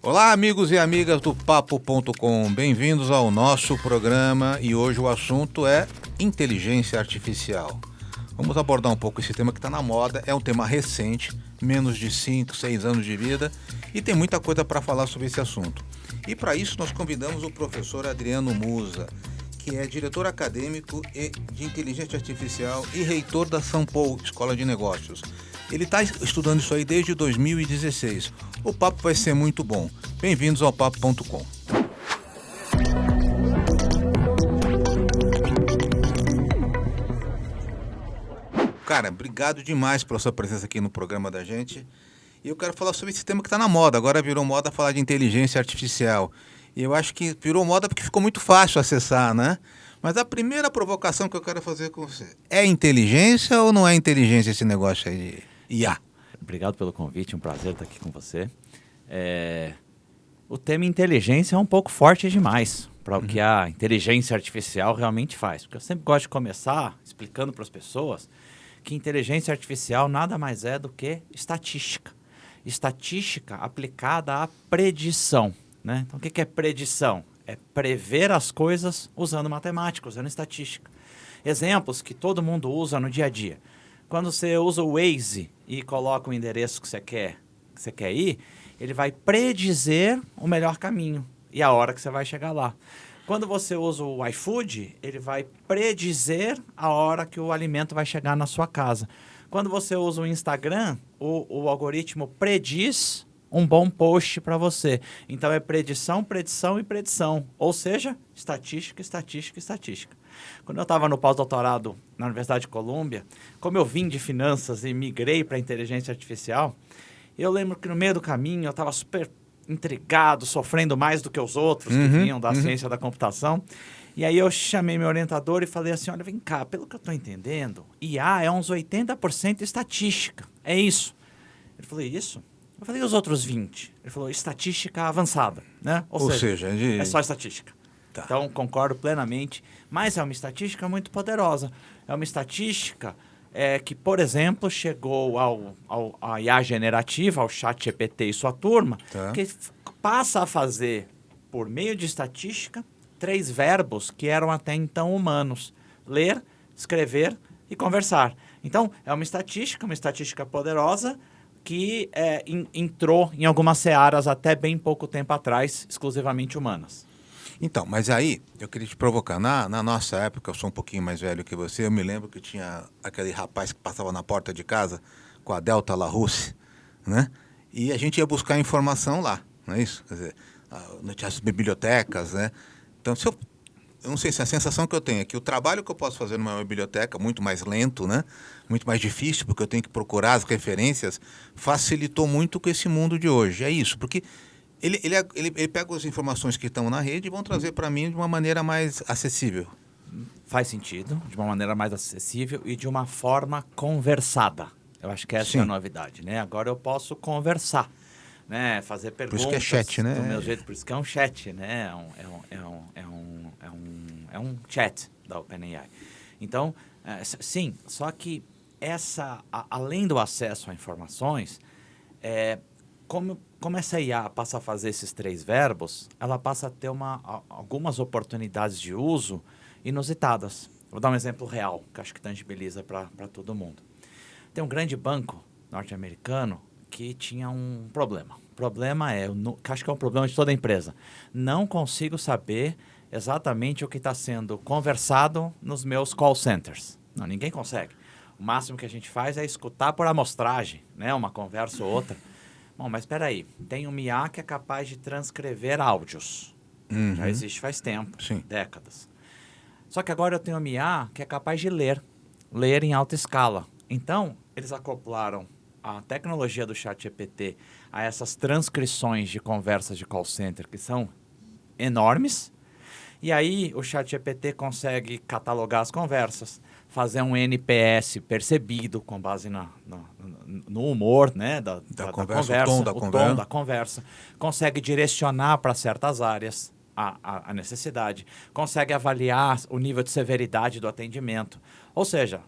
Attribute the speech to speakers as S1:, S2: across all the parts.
S1: Olá, amigos e amigas do Papo.com. Bem-vindos ao nosso programa e hoje o assunto é inteligência artificial. Vamos abordar um pouco esse tema que está na moda, é um tema recente, menos de 5, 6 anos de vida e tem muita coisa para falar sobre esse assunto. E para isso nós convidamos o professor Adriano Musa, que é diretor acadêmico de inteligência artificial e reitor da São Paulo Escola de Negócios. Ele está estudando isso aí desde 2016. O papo vai ser muito bom. Bem-vindos ao Papo.com. Cara, obrigado demais pela sua presença aqui no programa da gente. E eu quero falar sobre esse tema que está na moda. Agora virou moda falar de inteligência artificial. E eu acho que virou moda porque ficou muito fácil acessar, né? Mas a primeira provocação que eu quero fazer com você, é inteligência ou não é inteligência esse negócio aí de IA?
S2: Obrigado pelo convite, um prazer estar aqui com você. O tema inteligência é um pouco forte demais para o que a inteligência artificial realmente faz. Porque eu sempre gosto de começar explicando para as pessoas que inteligência artificial nada mais é do que estatística. Estatística aplicada à predição, né? Então, o que é predição? É prever as coisas usando matemática, usando estatística. Exemplos que todo mundo usa no dia a dia. Quando você usa o Waze e coloca o endereço que você quer ir, ele vai predizer o melhor caminho e a hora que você vai chegar lá. Quando você usa o iFood, ele vai predizer a hora que o alimento vai chegar na sua casa. Quando você usa o Instagram, o algoritmo prediz um bom post para você. Então é predição, predição e predição. Ou seja, estatística, estatística, estatística. Quando eu estava no pós-doutorado na Universidade de Colômbia, como eu vim de finanças e migrei para a inteligência artificial, eu lembro que no meio do caminho eu estava super intrigado, sofrendo mais do que os outros que vinham da ciência da computação. E aí eu chamei meu orientador e falei assim, olha, vem cá, pelo que eu estou entendendo, IA é uns 80% estatística. É isso. Ele falou, isso? Eu falei, e os outros 20%? Ele falou, estatística avançada, né? Ou seja é só estatística. Tá. Então, concordo plenamente. Mas é uma estatística muito poderosa. É uma estatística que, por exemplo, chegou à IA generativa, ao ChatGPT e sua turma, que passa a fazer, por meio de estatística, 3 verbos que eram até então humanos. Ler, escrever e conversar. Então, é uma estatística poderosa, que entrou em algumas searas até bem pouco tempo atrás, exclusivamente humanas.
S1: Então, mas aí, eu queria te provocar. Na nossa época, eu sou um pouquinho mais velho que você, eu me lembro que tinha aquele rapaz que passava na porta de casa com a Delta LaRousse, né? E a gente ia buscar informação lá, não é isso? Quer dizer, tinha as bibliotecas, né? Então, eu não sei se a sensação que eu tenho é que o trabalho que eu posso fazer numa biblioteca, muito mais lento, né? Muito mais difícil, porque eu tenho que procurar as referências, facilitou muito com esse mundo de hoje. É isso, porque ele pega as informações que estão na rede e vão trazer para mim de uma maneira mais acessível.
S2: Faz sentido, de uma maneira mais acessível e de uma forma conversada. Eu acho que essa é a novidade, né? Agora eu posso conversar, né? Fazer perguntas.
S1: Por isso que é chat, né?
S2: Do meu jeito, por isso que é um chat, né? É um chat da OpenAI. Então, sim, só que além do acesso a informações, como essa IA passa a fazer esses 3 verbos, ela passa a ter algumas oportunidades de uso inusitadas. Vou dar um exemplo real, que acho que tangibiliza para todo mundo. Tem um grande banco norte-americano que tinha um problema. O problema que acho que é um problema de toda a empresa. Não consigo saber exatamente o que está sendo conversado nos meus call centers. Não, ninguém consegue. O máximo que a gente faz é escutar por amostragem, né? Uma conversa ou outra. Bom, mas espera aí. Tem um IA que é capaz de transcrever áudios. Já existe faz tempo, décadas. Só que agora eu tenho um IA que é capaz de ler em alta escala. Então, eles acoplaram a tecnologia do ChatGPT a essas transcrições de conversas de call center que são enormes. E aí o ChatGPT consegue catalogar as conversas, fazer um NPS percebido com base no humor, né, da conversa,
S1: o tom
S2: da conversa. Consegue direcionar para certas áreas a necessidade. Consegue avaliar o nível de severidade do atendimento. Ou seja,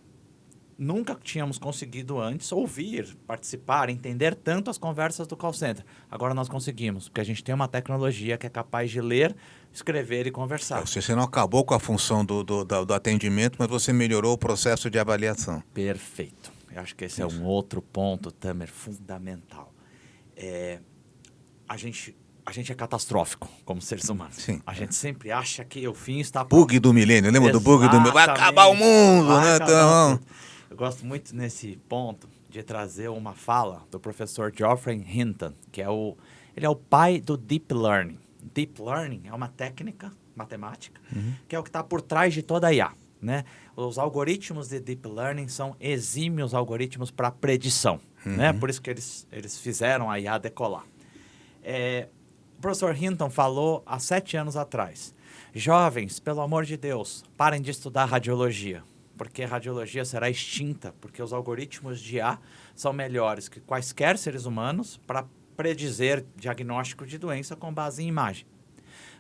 S2: nunca tínhamos conseguido antes ouvir, participar, entender tanto as conversas do call center. Agora nós conseguimos, porque a gente tem uma tecnologia que é capaz de ler, escrever e conversar.
S1: Você não acabou com a função do atendimento, mas você melhorou o processo de avaliação.
S2: Perfeito. Eu acho que esse é um outro ponto, Tamer, fundamental. A gente é catastrófico como seres humanos.
S1: Sim.
S2: A gente sempre acha que o fim está...
S1: Bug do milênio, lembra do bug do milênio? Vai acabar o mundo, né? Então...
S2: Eu gosto muito nesse ponto de trazer uma fala do professor Geoffrey Hinton, que ele é o pai do Deep Learning. Deep Learning é uma técnica matemática, que é o que está por trás de toda a IA. Né? Os algoritmos de Deep Learning são exímios algoritmos para predição. Né? Por isso que eles fizeram a IA decolar. O professor Hinton falou há 7 anos atrás: jovens, pelo amor de Deus, parem de estudar radiologia, porque a radiologia será extinta, porque os algoritmos de IA são melhores que quaisquer seres humanos para predizer diagnóstico de doença com base em imagem.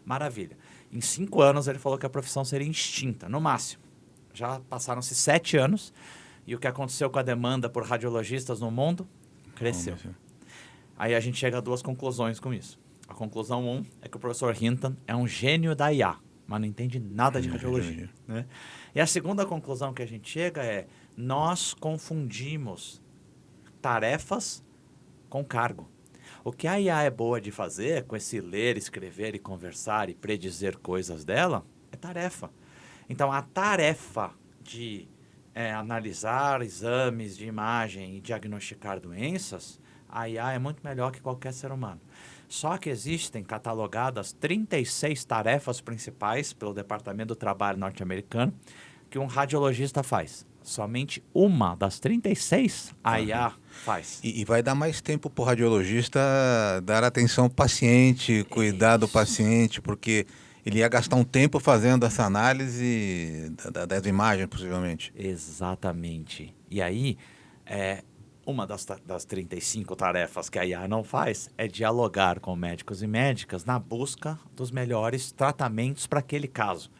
S2: Maravilha. Em 5 anos ele falou que a profissão seria extinta, no máximo. Já passaram-se 7 anos e o que aconteceu com a demanda por radiologistas no mundo? Cresceu. Aí a gente chega a 2 conclusões com isso. A conclusão 1 é que o professor Hinton é um gênio da IA, mas não entende nada de radiologia. Né? E a segunda conclusão que a gente chega é: nós confundimos tarefas com cargo. O que a IA é boa de fazer, com esse ler, escrever e conversar e predizer coisas dela, é tarefa. Então, a tarefa de analisar exames de imagem e diagnosticar doenças, a IA é muito melhor que qualquer ser humano. Só que existem catalogadas 36 tarefas principais pelo Departamento do Trabalho norte-americano que um radiologista faz. Somente uma das 36 a IA faz.
S1: E vai dar mais tempo para o radiologista dar atenção ao paciente, cuidar do paciente, porque ele ia gastar um tempo fazendo essa análise das imagens, possivelmente.
S2: Exatamente. E aí, uma das 35 tarefas que a IA não faz é dialogar com médicos e médicas na busca dos melhores tratamentos para aquele caso.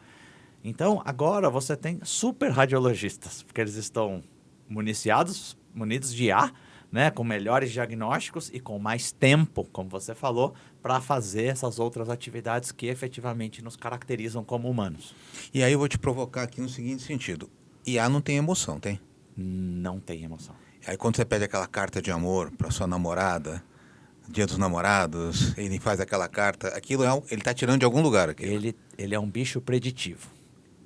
S2: Então, agora você tem super radiologistas, porque eles estão munidos de IA, né, com melhores diagnósticos e com mais tempo, como você falou, para fazer essas outras atividades que efetivamente nos caracterizam como humanos.
S1: E aí eu vou te provocar aqui no seguinte sentido: IA não tem emoção, tem?
S2: Não tem emoção.
S1: Aí quando você pede aquela carta de amor para sua namorada, Dia dos Namorados, ele faz aquela carta, aquilo ele está tirando de algum lugar aquilo.
S2: Ele é um bicho preditivo.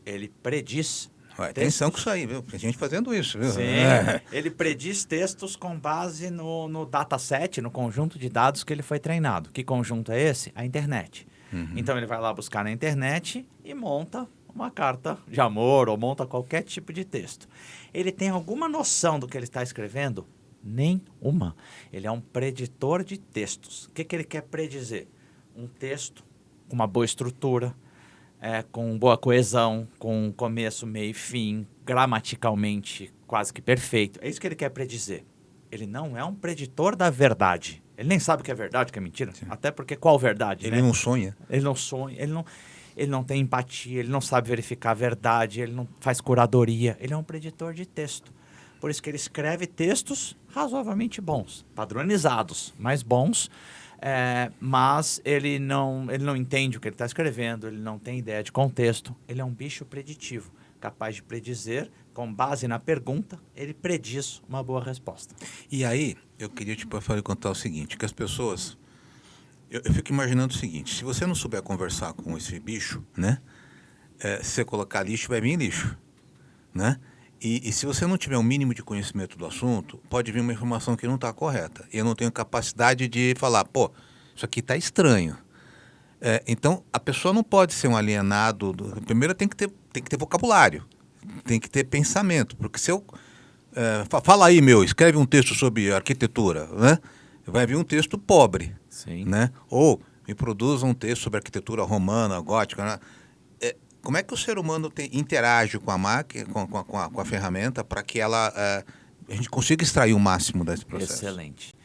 S2: Ele prediz...
S1: Atenção com isso aí, viu? Tem gente fazendo isso, viu?
S2: Sim, ele prediz textos com base no dataset, no conjunto de dados que ele foi treinado. Que conjunto é esse? A internet. Então ele vai lá buscar na internet e monta uma carta de amor ou monta qualquer tipo de texto. Ele tem alguma noção do que ele está escrevendo? Nenhuma. Ele é um preditor de textos. O que ele quer predizer? Um texto com uma boa estrutura, com boa coesão, com começo, meio e fim, gramaticalmente quase que perfeito. É isso que ele quer predizer. Ele não é um preditor da verdade. Ele nem sabe o que é verdade, o que é mentira. Sim. Até porque qual verdade?
S1: Ele não sonha.
S2: Ele não sonha, ele não tem empatia, ele não sabe verificar a verdade, ele não faz curadoria. Ele é um preditor de texto. Por isso que ele escreve textos razoavelmente bons, padronizados, mas bons. Mas ele não entende o que ele está escrevendo, ele não tem ideia de contexto. Ele é um bicho preditivo, capaz de predizer, com base na pergunta, ele prediz uma boa resposta.
S1: E aí, eu queria te contar o seguinte, que as pessoas... Eu fico imaginando o seguinte: se você não souber conversar com esse bicho, né? Se você colocar lixo, vai vir lixo, né? E se você não tiver um mínimo de conhecimento do assunto, pode vir uma informação que não está correta. E eu não tenho capacidade de falar, pô, isso aqui está estranho. Então, a pessoa não pode ser um alienado. Primeiro, tem que ter vocabulário, tem que ter pensamento. Porque se eu... fala aí, escreve um texto sobre arquitetura, né? Vai vir um texto pobre.
S2: Sim.
S1: Né? Ou me produz um texto sobre arquitetura romana, gótica, né? Como é que o ser humano interage com a máquina, com a ferramenta, para que a gente consiga extrair o máximo desse processo?
S2: Excelente.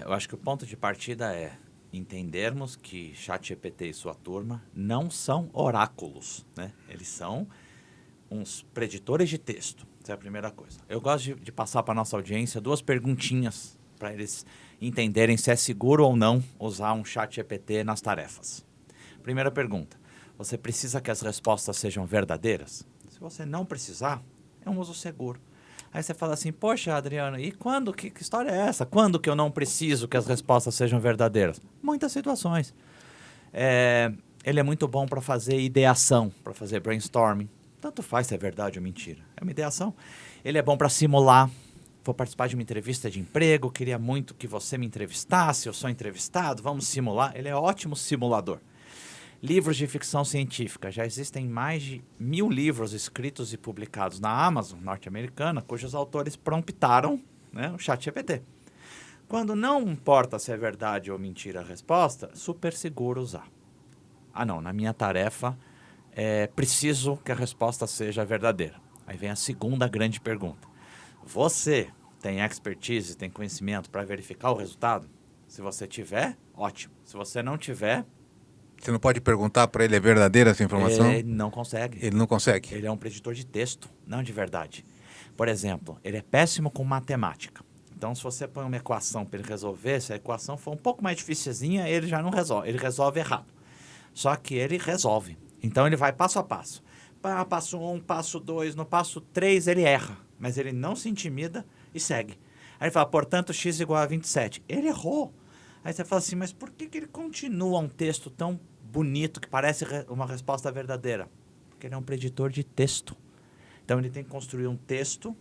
S2: Eu acho que o ponto de partida é entendermos que ChatGPT e sua turma não são oráculos, né? Eles são uns preditores de texto. Essa é a primeira coisa. Eu gosto de passar para a nossa audiência 2 perguntinhas para eles entenderem se é seguro ou não usar um chat GPT nas tarefas. Primeira pergunta. Você precisa que as respostas sejam verdadeiras? Se você não precisar, é um uso seguro. Aí você fala assim, poxa, Adriano, e quando? Que história é essa? Quando que eu não preciso que as respostas sejam verdadeiras? Muitas situações. Ele é muito bom para fazer ideação, para fazer brainstorming. Tanto faz se é verdade ou mentira. É uma ideação. Ele é bom para simular. Vou participar de uma entrevista de emprego, queria muito que você me entrevistasse, eu sou entrevistado, vamos simular. Ele é ótimo simulador. Livros de ficção científica. Já existem mais de 1000 livros escritos e publicados na Amazon norte-americana, cujos autores promptaram, né, o ChatGPT. Quando não importa se é verdade ou mentira a resposta, super seguro usar. Não, na minha tarefa, preciso que a resposta seja verdadeira. Aí vem a segunda grande pergunta. Você tem expertise, tem conhecimento para verificar o resultado? Se você tiver, ótimo. Se você não tiver...
S1: Você não pode perguntar para ele, é verdadeira essa informação?
S2: Ele não consegue.
S1: Ele não consegue?
S2: Ele é um preditor de texto, não de verdade. Por exemplo, ele é péssimo com matemática. Então, se você põe uma equação para ele resolver, se a equação for um pouco mais dificilzinha, ele já não resolve. Ele resolve errado. Só que ele resolve. Então, ele vai passo a passo. Passo 1, passo 2, no passo 3 ele erra. Mas ele não se intimida e segue. Aí ele fala, portanto, x igual a 27. Ele errou. Aí você fala assim, mas por que ele continua um texto tão bonito que parece uma resposta verdadeira? Porque ele é um preditor de texto. Então, ele tem que construir um texto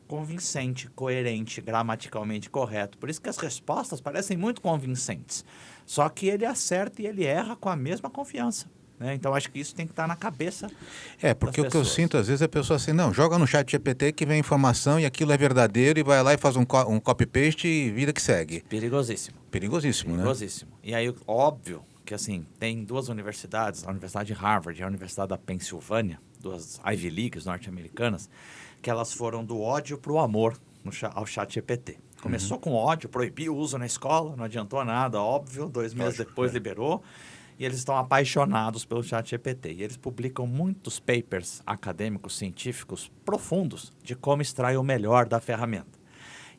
S2: convincente, coerente, gramaticalmente correto. Por isso que as respostas parecem muito convincentes. Só que ele acerta e ele erra com a mesma confiança. Né? Então, acho que isso tem que estar na cabeça
S1: porque
S2: das
S1: o que eu
S2: pessoas.
S1: sinto, às vezes, é a pessoa assim, não, joga no chat GPT que vem informação e aquilo é verdadeiro e vai lá e faz um copy-paste e vida que segue.
S2: Perigosíssimo.
S1: Perigosíssimo, né?
S2: Perigosíssimo. E aí, óbvio que, assim, tem 2 universidades, a Universidade de Harvard e a Universidade da Pensilvânia, 2 Ivy Leagues norte-americanas, que elas foram do ódio para o amor ao chat GPT. Começou com ódio, proibiu o uso na escola, não adiantou nada, óbvio, 2 meses depois liberou. E eles estão apaixonados pelo ChatGPT. E eles publicam muitos papers acadêmicos, científicos, profundos, de como extrair o melhor da ferramenta.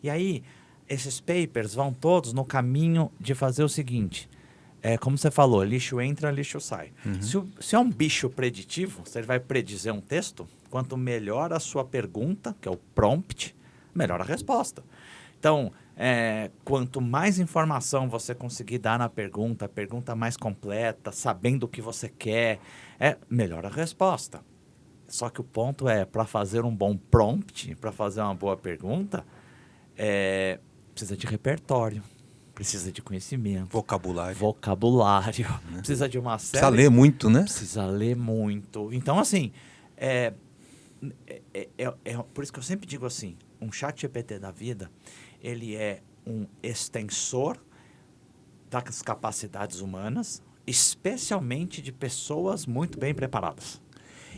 S2: E aí, esses papers vão todos no caminho de fazer o seguinte. Como você falou, lixo entra, lixo sai. Se é um bicho preditivo, se ele vai predizer um texto, quanto melhor a sua pergunta, que é o prompt, melhor a resposta. Então, quanto mais informação você conseguir dar na pergunta, a pergunta mais completa, sabendo o que você quer, melhor a resposta. Só que o ponto para fazer um bom prompt, para fazer uma boa pergunta, precisa de repertório, precisa de conhecimento. Vocabulário. Precisa de uma série...
S1: Precisa ler muito, né?
S2: Precisa ler muito. Então, assim, por isso que eu sempre digo assim, um chat GPT da vida, ele é um extensor das capacidades humanas, especialmente de pessoas muito bem preparadas.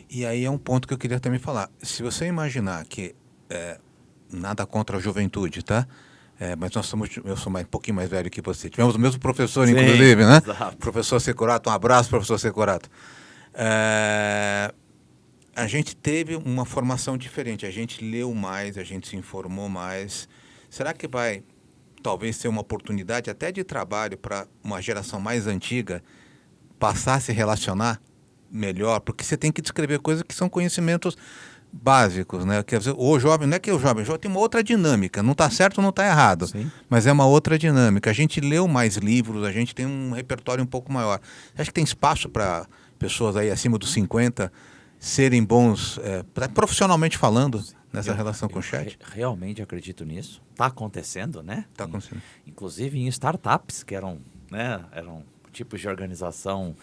S1: E aí é um ponto que eu queria também falar. Se você imaginar que, nada contra a juventude, tá? Mas eu sou um pouquinho mais velho que você. Tivemos o mesmo professor,
S2: Sim,
S1: inclusive, né?
S2: Exato.
S1: Professor Securato, um abraço, professor Securato. A gente teve uma formação diferente, a gente leu mais, a gente se informou mais. Será que vai, talvez, ser uma oportunidade até de trabalho para uma geração mais antiga passar a se relacionar melhor? Porque você tem que descrever coisas que são conhecimentos básicos, né? Quer dizer, o jovem, não é que o jovem tem uma outra dinâmica, não está certo, não está errado,
S2: Sim.
S1: Mas é uma outra dinâmica. A gente leu mais livros, a gente tem um repertório um pouco maior. Acho que tem espaço para pessoas aí acima dos 50 serem bons, profissionalmente falando, nessa relação com o chat?
S2: Realmente acredito nisso. Está acontecendo, né?
S1: Está acontecendo.
S2: Inclusive em startups, que eram tipos de organização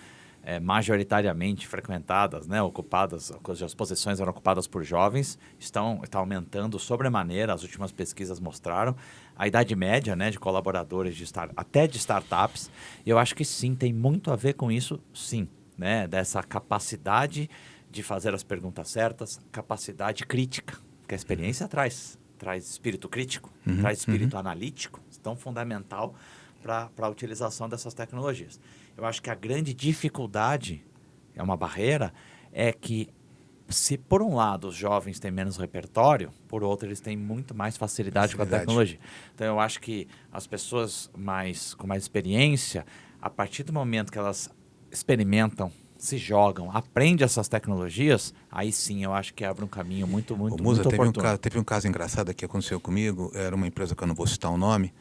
S2: majoritariamente frequentadas, né, ocupadas, cujas posições eram ocupadas por jovens, está aumentando sobremaneira, as últimas pesquisas mostraram, a idade média, né, de colaboradores até de startups, e eu acho que sim, tem muito a ver com isso, sim, né, dessa capacidade de fazer as perguntas certas, capacidade crítica, que a experiência traz espírito crítico, traz espírito analítico, tão fundamental para a utilização dessas tecnologias. Eu acho que a grande dificuldade, é uma barreira, é que se por um lado os jovens têm menos repertório, por outro eles têm muito mais facilidade com a tecnologia. Então eu acho que as pessoas com mais experiência, a partir do momento que elas experimentam, se jogam, aprendem essas tecnologias, aí sim eu acho que abre um caminho muito
S1: Musa,
S2: oportuno.
S1: teve um caso engraçado que aconteceu comigo, era uma empresa que eu não vou citar o nome,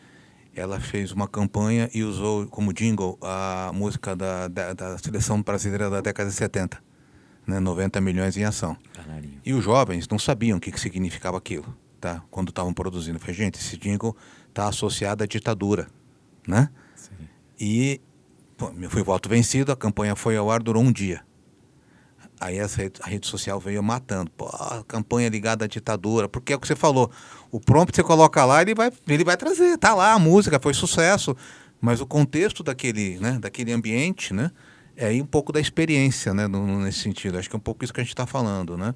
S1: ela fez uma campanha e usou como jingle a música da seleção brasileira da década de 70, né, 90 milhões em ação.
S2: Canarinho.
S1: E os jovens não sabiam o que significava aquilo, tá? Quando estavam produzindo. Eu falei, gente, esse jingle está associado à ditadura, né?
S2: Sim.
S1: E pô, fui voto vencido, a campanha foi ao ar, durou um dia. Aí a rede social veio matando. Pô, a campanha ligada à ditadura. Porque é o que você falou. O prompt você coloca lá, ele vai trazer. Tá lá a música, foi sucesso. Mas o contexto daquele ambiente, né? É aí um pouco da experiência, né? Nesse sentido. Acho que é um pouco isso que a gente está falando, né?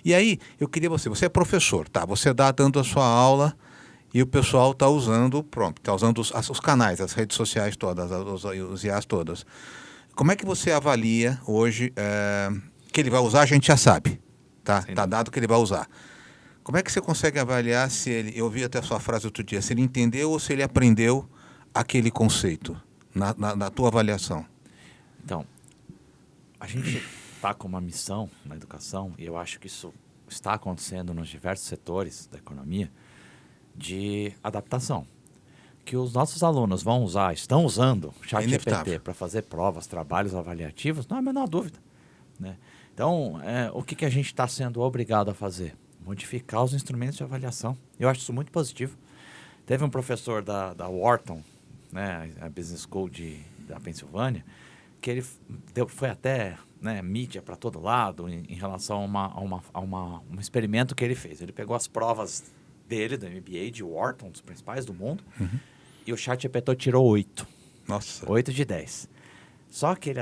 S1: E aí, eu queria você é professor, tá? Você dando a sua aula e o pessoal está usando o prompt, está usando os canais, as redes sociais todas, os IAs todas. Como é que você avalia hoje... que ele vai usar, a gente já sabe, tá? Tá dado que ele vai usar. Como é que você consegue avaliar se ele... Eu vi até a sua frase outro dia, se ele entendeu ou se ele aprendeu aquele conceito, na tua avaliação?
S2: Então, a gente está com uma missão na educação, e eu acho que isso está acontecendo nos diversos setores da economia, de adaptação. Que os nossos alunos estão usando o ChatGPT para fazer provas, trabalhos avaliativos, não há a menor dúvida, né? Então, o que a gente está sendo obrigado a fazer? Modificar os instrumentos de avaliação. Eu acho isso muito positivo. Teve um professor da Wharton, né, a Business School da Pensilvânia, que ele foi até, né, mídia para todo lado em relação a um experimento que ele fez. Ele pegou as provas dele, do MBA, de Wharton, dos principais do mundo, e o ChatGPT tirou 8.
S1: Nossa.
S2: 8 de 10. Só que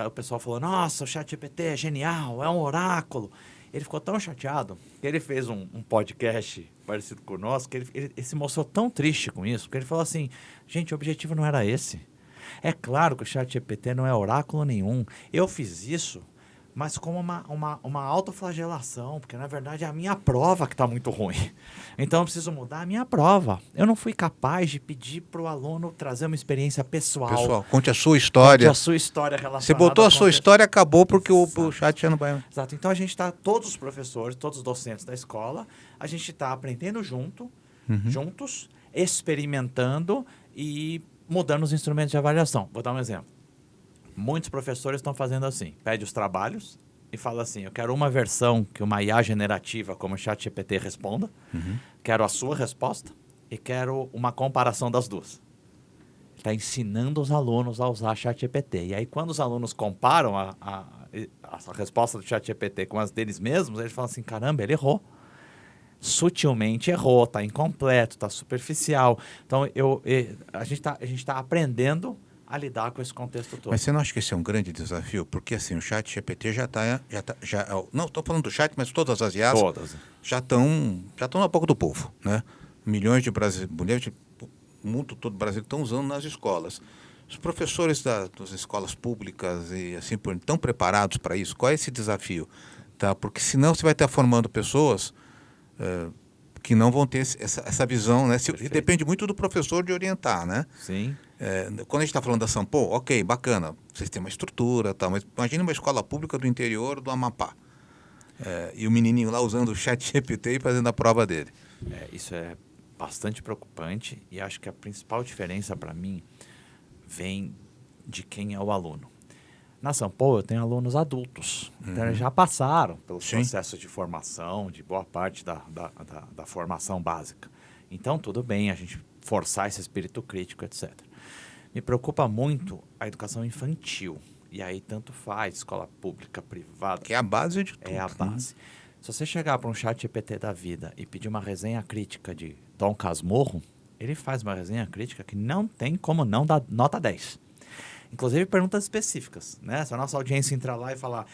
S2: o pessoal falou, nossa, o ChatGPT é genial, é um oráculo. Ele ficou tão chateado que ele fez um podcast parecido com o nosso, que ele se mostrou tão triste com isso, porque ele falou assim, gente, o objetivo não era esse. É claro que o ChatGPT não é oráculo nenhum. Eu fiz isso, mas como uma autoflagelação, porque na verdade é a minha prova que está muito ruim. Então eu preciso mudar a minha prova. Eu não fui capaz de pedir para o aluno trazer uma experiência pessoal.
S1: Pessoal, conte a sua história.
S2: Conte a sua história relacionada.
S1: Você botou a sua história, acabou porque o chat já não vai...
S2: Exato. Então a gente está, todos os professores, todos os docentes da escola, a gente está aprendendo juntos, experimentando e mudando os instrumentos de avaliação. Vou dar um exemplo. Muitos professores estão fazendo assim, pede os trabalhos e fala assim, eu quero uma versão que uma IA generativa como o ChatGPT responda, quero a sua resposta e quero uma comparação das duas. Está ensinando os alunos a usar ChatGPT. E aí quando os alunos comparam a resposta do ChatGPT com as deles mesmos, eles falam assim, caramba, ele errou. Sutilmente errou, está incompleto, está superficial. Então a gente está aprendendo a lidar com esse contexto todo.
S1: Mas você não acha que esse é um grande desafio? Porque assim, o chat GPT não estou falando do chat, mas todas as IAs já estão na boca do povo, né? Milhões de brasileiros, o mundo todo brasileiro estão usando nas escolas. Os professores das escolas públicas e assim por estão preparados para isso? Qual é esse desafio? Tá? Porque senão você vai estar formando pessoas que não vão ter essa visão, né? Depende muito do professor de orientar, né?
S2: Sim.
S1: Quando a gente está falando da Sampo, ok, bacana, vocês têm uma estrutura, tá, mas imagine uma escola pública do interior do Amapá. E o menininho lá usando o chat GPT e fazendo a prova dele.
S2: Isso é bastante preocupante e acho que a principal diferença para mim vem de quem é o aluno. Na Sampo eu tenho alunos adultos, então eles já passaram pelo processo de formação, de boa parte da formação básica. Então tudo bem a gente forçar esse espírito crítico, etc. Me preocupa muito a educação infantil. E aí tanto faz, escola pública, privada.
S1: Que é a base de tudo.
S2: É a base. Se você chegar para um chat GPT da vida e pedir uma resenha crítica de Dom Casmurro, ele faz uma resenha crítica que não tem como não dar nota 10. Inclusive perguntas específicas, né? Se a nossa audiência entrar lá e falar,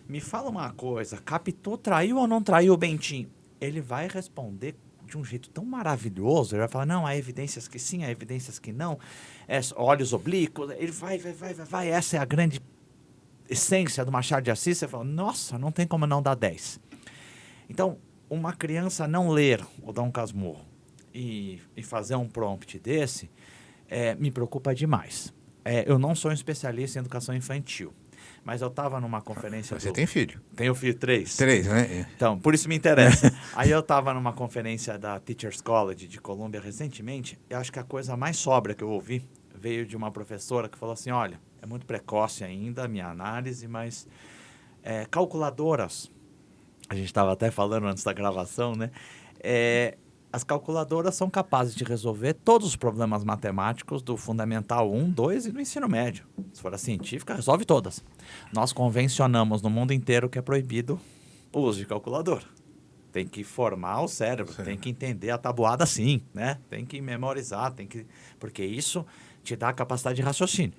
S2: me fala uma coisa, Capitu traiu ou não traiu o Bentinho? Ele vai responder de um jeito tão maravilhoso, ele vai falar, não, há evidências que sim, há evidências que não, olhos oblíquos, ele vai, essa é a grande essência do Machado de Assis, você fala, nossa, não tem como não dar 10. Então, uma criança não ler o Dom Casmurro e fazer um prompt desse, me preocupa demais. Eu não sou um especialista em educação infantil, mas eu estava numa conferência...
S1: Você tem filho?
S2: Tenho filho, 3.
S1: 3, né?
S2: Então, por isso me interessa. Aí eu estava numa conferência da Teachers College de Colômbia recentemente, e acho que a coisa mais sóbria que eu ouvi veio de uma professora que falou assim, olha, é muito precoce ainda a minha análise, mas calculadoras, a gente estava até falando antes da gravação, né? As calculadoras são capazes de resolver todos os problemas matemáticos do Fundamental 1, 2 e do ensino médio. Se for a científica, resolve todas. Nós convencionamos no mundo inteiro que é proibido o uso de calculadora. Tem que formar o cérebro, tem que entender a tabuada sim, né? Tem que memorizar, porque isso te dá a capacidade de raciocínio.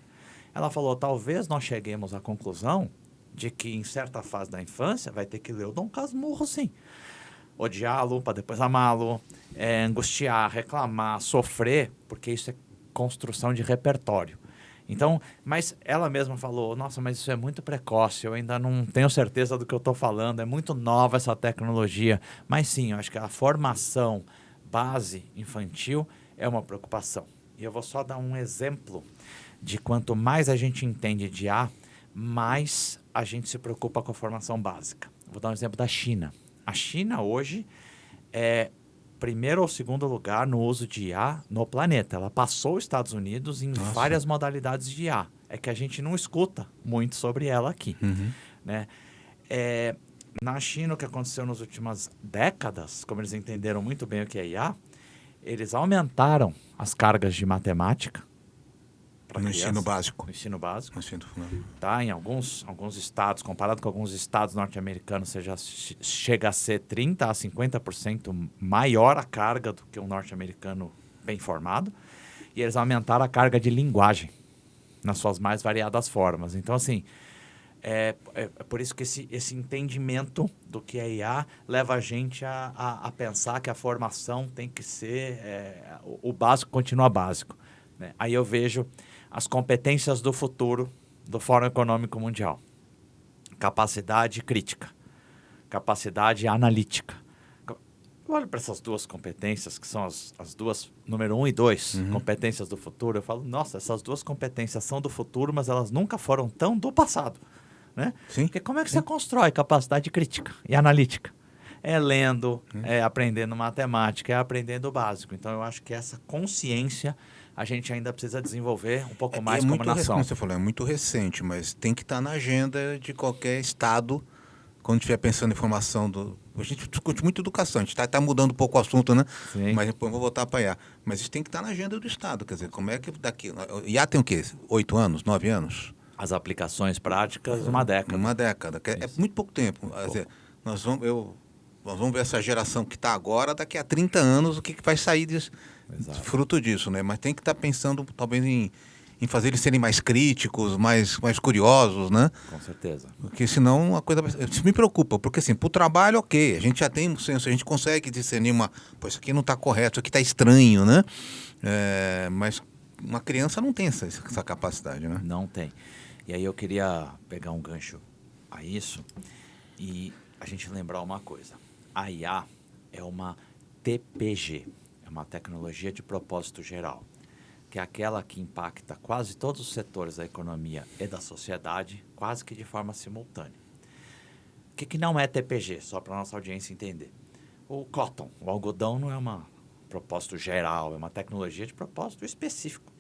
S2: Ela falou, talvez nós cheguemos à conclusão de que em certa fase da infância vai ter que ler o Dom Casmurro sim. Odiá-lo para depois amá-lo, angustiar, reclamar, sofrer, porque isso é construção de repertório. Então, mas ela mesma falou, nossa, mas isso é muito precoce, eu ainda não tenho certeza do que eu estou falando, é muito nova essa tecnologia. Mas sim, eu acho que a formação base infantil é uma preocupação. E eu vou só dar um exemplo de quanto mais a gente entende de IA, mais a gente se preocupa com a formação básica. Vou dar um exemplo da China. A China hoje é primeiro ou segundo lugar no uso de IA no planeta. Ela passou os Estados Unidos em várias modalidades de IA. É que a gente não escuta muito sobre ela aqui. Né? Na China, o que aconteceu nas últimas décadas, como eles entenderam muito bem o que é IA, eles aumentaram as cargas de matemática
S1: No ensino básico.
S2: No ensino básico.
S1: No ensino
S2: tá? Em alguns estados, comparado com alguns estados norte-americanos, você já chega a ser 30% a 50% maior a carga do que um norte-americano bem formado. E eles aumentaram a carga de linguagem nas suas mais variadas formas. Então, assim, é por isso que esse entendimento do que é IA leva a gente a pensar que a formação tem que ser... o básico continua básico. Né? Aí eu vejo as competências do futuro do Fórum Econômico Mundial. Capacidade crítica, capacidade analítica. Eu olho para essas duas competências, que são as duas, número 1 e 2, competências do futuro. Eu falo, nossa, essas duas competências são do futuro, mas elas nunca foram tão do passado. Né?
S1: Sim.
S2: Porque como é que você constrói capacidade crítica e analítica? É lendo, é aprendendo matemática, é aprendendo o básico. Então, eu acho que essa consciência a gente ainda precisa desenvolver um pouco mais como nação.
S1: Como você falou, é muito recente, mas tem que estar na agenda de qualquer estado quando estiver pensando em formação do... A gente discute muito educação, a gente está mudando um pouco o assunto, né?
S2: Sim.
S1: Mas depois eu vou voltar para IA. Mas isso tem que estar na agenda do estado, quer dizer, como é que daqui... IA tem o quê? 8 anos, 9 anos?
S2: As aplicações práticas, uma década.
S1: Uma década, é muito pouco tempo. Quer dizer, nós vamos ver essa geração que está agora, daqui a 30 anos, o que vai sair disso, fruto disso, né? Mas tem que estar pensando, talvez, em fazer eles serem mais críticos, mais curiosos, né?
S2: Com certeza.
S1: Porque senão a coisa isso me preocupa, porque assim, para o trabalho, ok, a gente já tem um senso, a gente consegue discernir pô, isso aqui não está correto, isso aqui está estranho, né? Mas uma criança não tem essa capacidade, né?
S2: Não tem. E aí eu queria pegar um gancho a isso e a gente lembrar uma coisa. A IA é uma TPG, é uma tecnologia de propósito geral, que é aquela que impacta quase todos os setores da economia e da sociedade, quase que de forma simultânea. O que não é TPG, só para a nossa audiência entender? O cotton, o algodão, não é um propósito geral, é uma tecnologia de propósito específico.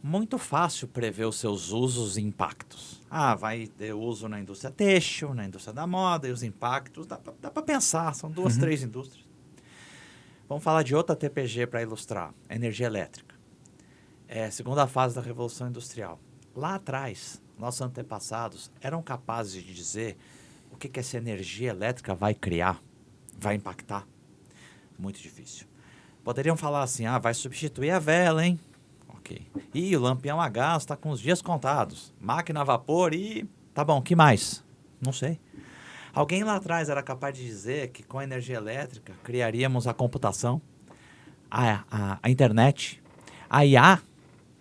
S2: Muito fácil prever os seus usos e impactos. Vai ter uso na indústria têxtil, na indústria da moda, e os impactos, dá para pensar, são 2, 3 indústrias. Vamos falar de outra TPG para ilustrar, a energia elétrica. Segunda fase da Revolução Industrial. Lá atrás, nossos antepassados eram capazes de dizer o que essa energia elétrica vai criar, vai impactar. Muito difícil. Poderiam falar assim, vai substituir a vela, hein? Ok. E o lampião a gás está com os dias contados. Máquina a vapor e... Tá bom, que mais? Não sei. Alguém lá atrás era capaz de dizer que com a energia elétrica criaríamos a computação, a internet, a IA,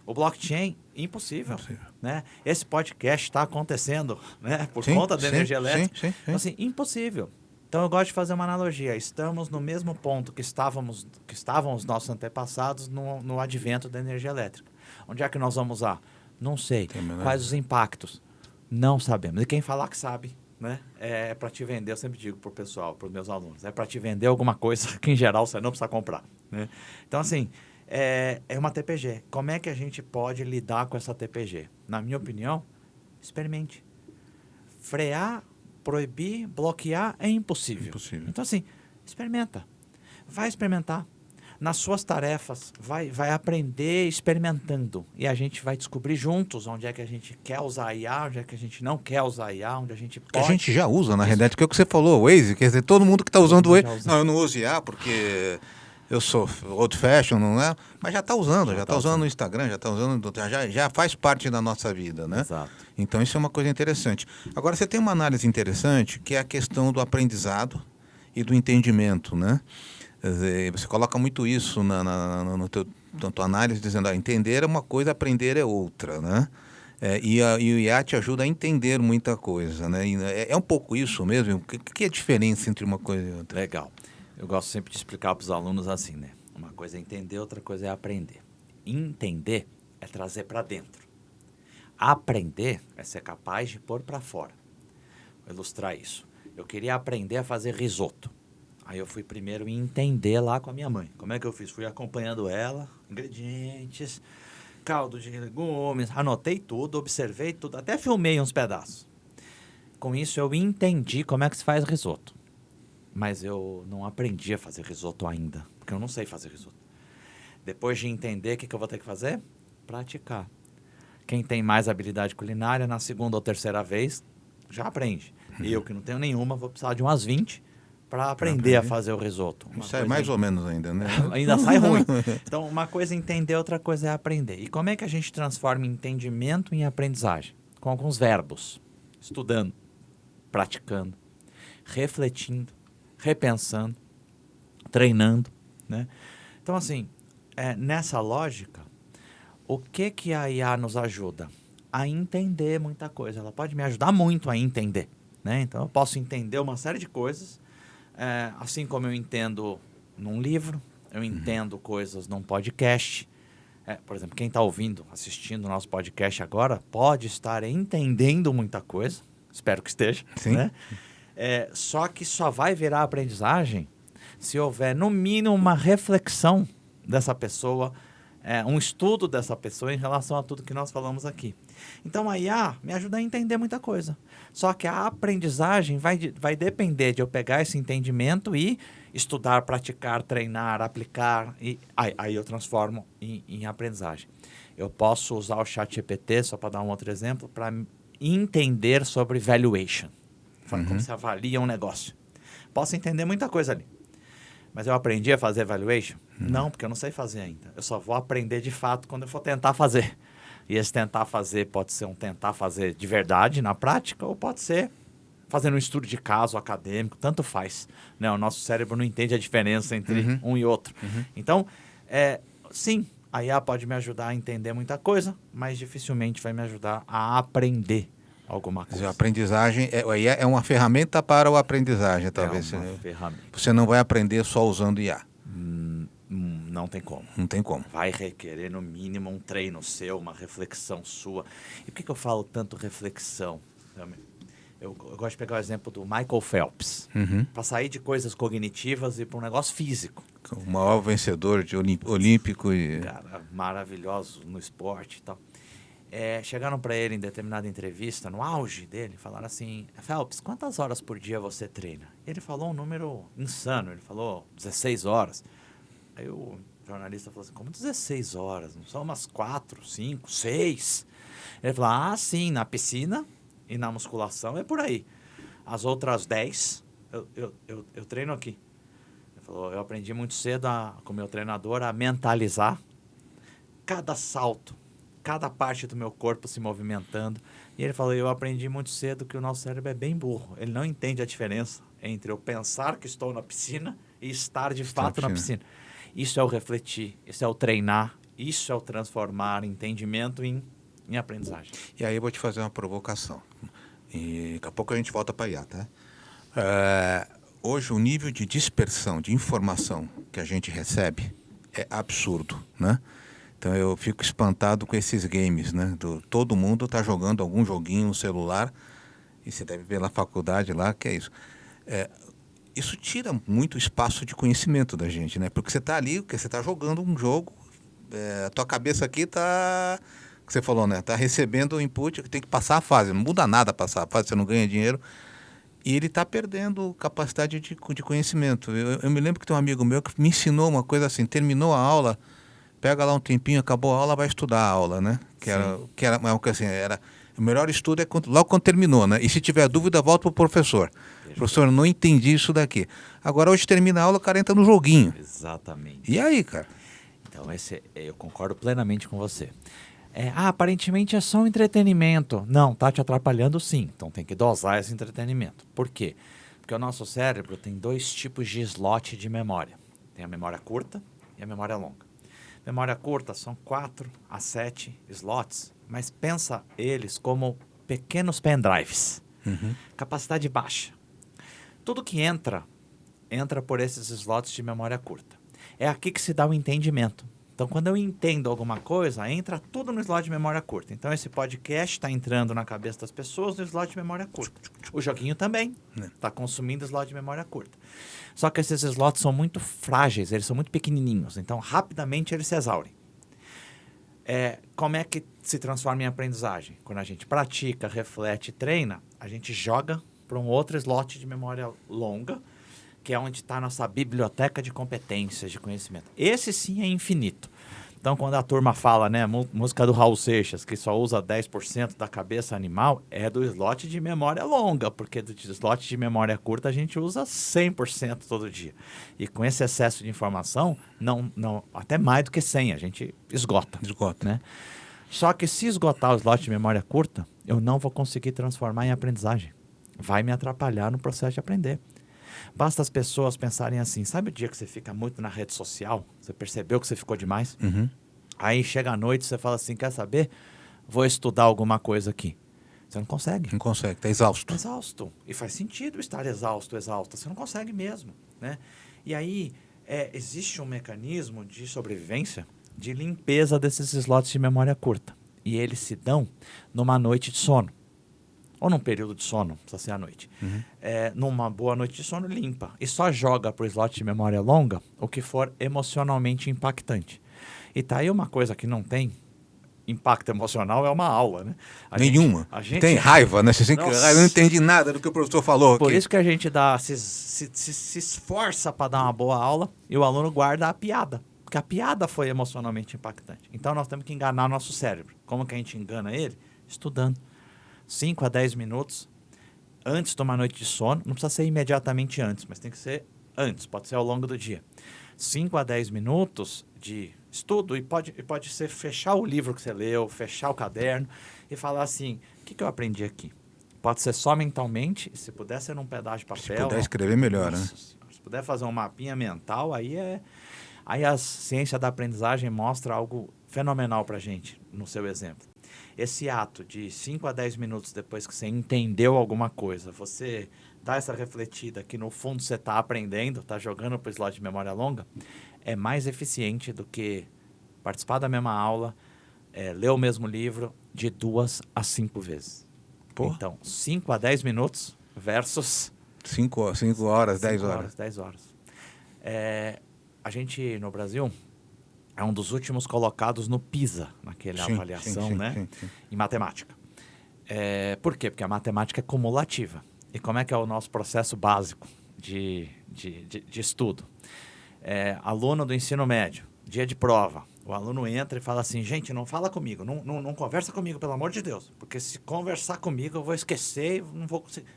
S2: o blockchain Impossível. Né? Esse podcast está acontecendo, né? Por conta da
S1: sim,
S2: energia elétrica.
S1: sim.
S2: Então, assim, impossível. Então, eu gosto de fazer uma analogia. Estamos no mesmo ponto que estavam os nossos antepassados no advento da energia elétrica. Onde é que nós vamos usar? Não sei. Quais os impactos? Não sabemos. E quem falar que sabe, né? É para te vender, eu sempre digo para o pessoal, para os meus alunos, é para te vender alguma coisa que, em geral, você não precisa comprar. Né? Então, assim, é uma TPG. Como é que a gente pode lidar com essa TPG? Na minha opinião, experimente. Frear, proibir, bloquear é impossível. Então, assim, experimenta. Vai experimentar. Nas suas tarefas, vai aprender experimentando. E a gente vai descobrir juntos onde é que a gente quer usar IA, onde é que a gente não quer usar IA, onde a gente pode.
S1: Que a gente já usa, na realidade, que é o que você falou, o Waze. Quer dizer, todo mundo que está usando o Waze. Não, eu não uso IA porque eu sou old fashion, não é? Mas já está usando, já está usando no Instagram, já está usando, já faz parte da nossa vida, né?
S2: Exato.
S1: Então isso é uma coisa interessante. Agora, você tem uma análise interessante, que é a questão do aprendizado e do entendimento, né? Você coloca muito isso na tua análise, dizendo entender é uma coisa, aprender é outra, né? E o IA te ajuda a entender muita coisa, né? E é um pouco isso mesmo? O que é a diferença entre uma coisa e outra?
S2: Legal. Eu gosto sempre de explicar para os alunos assim, né? Uma coisa é entender, outra coisa é aprender. Entender é trazer para dentro. Aprender é ser capaz de pôr para fora. Vou ilustrar isso. Eu queria aprender a fazer risoto. Aí eu fui primeiro entender lá com a minha mãe. Como é que eu fiz? Fui acompanhando ela, ingredientes, caldo de legumes, anotei tudo, observei tudo, até filmei uns pedaços. Com isso eu entendi como é que se faz risoto. Mas eu não aprendi a fazer risoto ainda, porque eu não sei fazer risoto. Depois de entender, o que eu vou ter que fazer? Praticar. Quem tem mais habilidade culinária, na segunda ou terceira vez, já aprende. Eu, que não tenho nenhuma, vou precisar de umas 20 para aprender a fazer o risoto.
S1: Sai mais ou menos ainda, né?
S2: Ainda sai ruim. Então, uma coisa é entender, outra coisa é aprender. E como é que a gente transforma entendimento em aprendizagem? Com alguns verbos. Estudando, praticando, refletindo, repensando, treinando, né? Então, assim, nessa lógica, o que a IA nos ajuda? A entender muita coisa. Ela pode me ajudar muito a entender, né? Então, eu posso entender uma série de coisas, assim como eu entendo num livro, eu entendo coisas num podcast. Por exemplo, quem está ouvindo, assistindo o nosso podcast agora, pode estar entendendo muita coisa. Espero que esteja.
S1: Sim.
S2: Né? Só que só vai virar aprendizagem se houver, no mínimo, uma reflexão dessa pessoa, um estudo dessa pessoa em relação a tudo que nós falamos aqui. Então, a IA me ajuda a entender muita coisa. Só que a aprendizagem vai depender de eu pegar esse entendimento e estudar, praticar, treinar, aplicar. E aí eu transformo em aprendizagem. Eu posso usar o ChatGPT, só para dar um outro exemplo, para entender sobre valuation. Como se avalia um negócio. Posso entender muita coisa ali. Mas eu aprendi a fazer valuation? Não, porque eu não sei fazer ainda. Eu só vou aprender de fato quando eu for tentar fazer. E esse tentar fazer pode ser um tentar fazer de verdade, na prática, ou pode ser fazendo um estudo de caso acadêmico, tanto faz. Né? O nosso cérebro não entende a diferença entre um e outro. Então, sim, a IA pode me ajudar a entender muita coisa, mas dificilmente vai me ajudar a aprender alguma coisa.
S1: A aprendizagem é uma ferramenta para a aprendizagem, talvez.
S2: É uma ferramenta.
S1: Você não vai aprender só usando IA.
S2: Não tem como.
S1: Não tem como.
S2: Vai requerer, no mínimo, um treino seu, uma reflexão sua. E por que eu falo tanto reflexão? Eu gosto de pegar o exemplo do Michael Phelps. Para sair de coisas cognitivas e para um negócio físico.
S1: O maior vencedor de olímpico.
S2: Cara, maravilhoso no esporte e tal. Chegaram para ele em determinada entrevista, no auge dele, falaram assim: Phelps, quantas horas por dia você treina? Ele falou um número insano, ele falou 16 horas. Aí o jornalista falou assim: como 16 horas? Não são umas 4, 5, 6? Ele falou: sim, na piscina e na musculação é por aí. As outras 10 eu treino aqui. Ele falou: eu aprendi muito cedo com o meu treinador a mentalizar cada salto, cada parte do meu corpo se movimentando. E ele falou: eu aprendi muito cedo que o nosso cérebro é bem burro. Ele não entende a diferença entre eu pensar que estou na piscina e estar de fato na piscina. Isso é o refletir, isso é o treinar, isso é o transformar entendimento em em aprendizagem.
S1: E aí eu vou te fazer uma provocação. E daqui a pouco a gente volta para IA, tá? Hoje o nível de dispersão de informação que a gente recebe é absurdo, né? Então eu fico espantado com esses games, né? Todo mundo está jogando algum joguinho no celular, e você deve ver na faculdade lá, que é isso. Isso tira muito espaço de conhecimento da gente, né? Porque você está ali, você está jogando um jogo, a tua cabeça aqui está, que você falou, né? Está recebendo o input, tem que passar a fase, não muda nada passar a fase, você não ganha dinheiro. E ele está perdendo capacidade de conhecimento. Eu me lembro que tem um amigo meu que me ensinou uma coisa assim, terminou a aula, pega lá um tempinho, acabou a aula, vai estudar a aula, né? O melhor estudo é logo quando terminou, né? E se tiver dúvida, volta para o professor. Professor, não entendi isso daqui. Agora, hoje termina a aula, o cara entra no joguinho.
S2: Exatamente.
S1: E aí, cara?
S2: Então, eu concordo plenamente com você. Aparentemente é só um entretenimento. Não, tá te atrapalhando sim. Então tem que dosar esse entretenimento. Por quê? Porque o nosso cérebro tem 2 tipos de slot de memória. Tem a memória curta e a memória longa. Memória curta são 4 a 7 slots, mas pensa eles como pequenos pendrives. Capacidade baixa. Tudo que entra por esses slots de memória curta. É aqui que se dá o entendimento. Então, quando eu entendo alguma coisa, entra tudo no slot de memória curta. Então, esse podcast está entrando na cabeça das pessoas no slot de memória curta. O joguinho também está consumindo slot de memória curta. Só que esses slots são muito frágeis, eles são muito pequenininhos. Então, rapidamente, eles se exaurem. Como é que se transforma em aprendizagem? Quando a gente pratica, reflete, treina, a gente joga para um outro slot de memória longa, que é onde está a nossa biblioteca de competências, de conhecimento. Esse sim é infinito. Então, quando a turma fala, né, música do Raul Seixas, que só usa 10% da cabeça animal, é do slot de memória longa, porque do slot de memória curta a gente usa 100% todo dia. E com esse excesso de informação, não, até mais do que 100, a gente esgota. Né? Só que se esgotar o slot de memória curta, eu não vou conseguir transformar em aprendizagem. Vai me atrapalhar no processo de aprender. Basta as pessoas pensarem assim, sabe o dia que você fica muito na rede social? Você percebeu que você ficou demais? Aí chega à noite e você fala assim, quer saber? Vou estudar alguma coisa aqui. Você não consegue.
S1: Não consegue, está exausto.
S2: Está exausto. E faz sentido estar exausta. Você não consegue mesmo. Né? E aí, existe um mecanismo de sobrevivência, de limpeza desses slots de memória curta. E eles se dão numa noite de sono. Ou num período de sono, precisa ser à noite. Numa boa noite de sono, limpa. E só joga para o slot de memória longa o que for emocionalmente impactante. E tá aí uma coisa que não tem impacto emocional, é uma aula, né?
S1: Nenhuma. Tem raiva, né? Eu não entendi nada do que o professor falou.
S2: Por isso que a gente se esforça para dar uma boa aula e o aluno guarda a piada. Porque a piada foi emocionalmente impactante. Então nós temos que enganar nosso cérebro. Como que a gente engana ele? Estudando. 5 a 10 minutos antes de uma noite de sono. Não precisa ser imediatamente antes, mas tem que ser antes. Pode ser ao longo do dia. 5 a 10 minutos de estudo e pode ser fechar o livro que você leu, fechar o caderno e falar assim, o que eu aprendi aqui? Pode ser só mentalmente, se puder ser num pedaço de papel.
S1: Se puder escrever melhor, né?
S2: Se puder fazer um mapinha mental, aí a ciência da aprendizagem mostra algo fenomenal para a gente, no seu exemplo. Esse ato de 5 a 10 minutos depois que você entendeu alguma coisa, você dá essa refletida que no fundo você está aprendendo, está jogando para o slot de memória longa, é mais eficiente do que participar da mesma aula, ler o mesmo livro de 2 a 5 vezes. Porra. Então, 5 a 10 minutos versus...
S1: 5 horas, 10 horas.
S2: 10 horas. A gente, no Brasil... é um dos últimos colocados no PISA, naquela avaliação, né? Sim. Em matemática. Por quê? Porque a matemática é cumulativa. E como é que é o nosso processo básico de estudo? Aluno do ensino médio, dia de prova, o aluno entra e fala assim, gente, não fala comigo, não conversa comigo, pelo amor de Deus, porque se conversar comigo eu vou esquecer, não vou conseguir.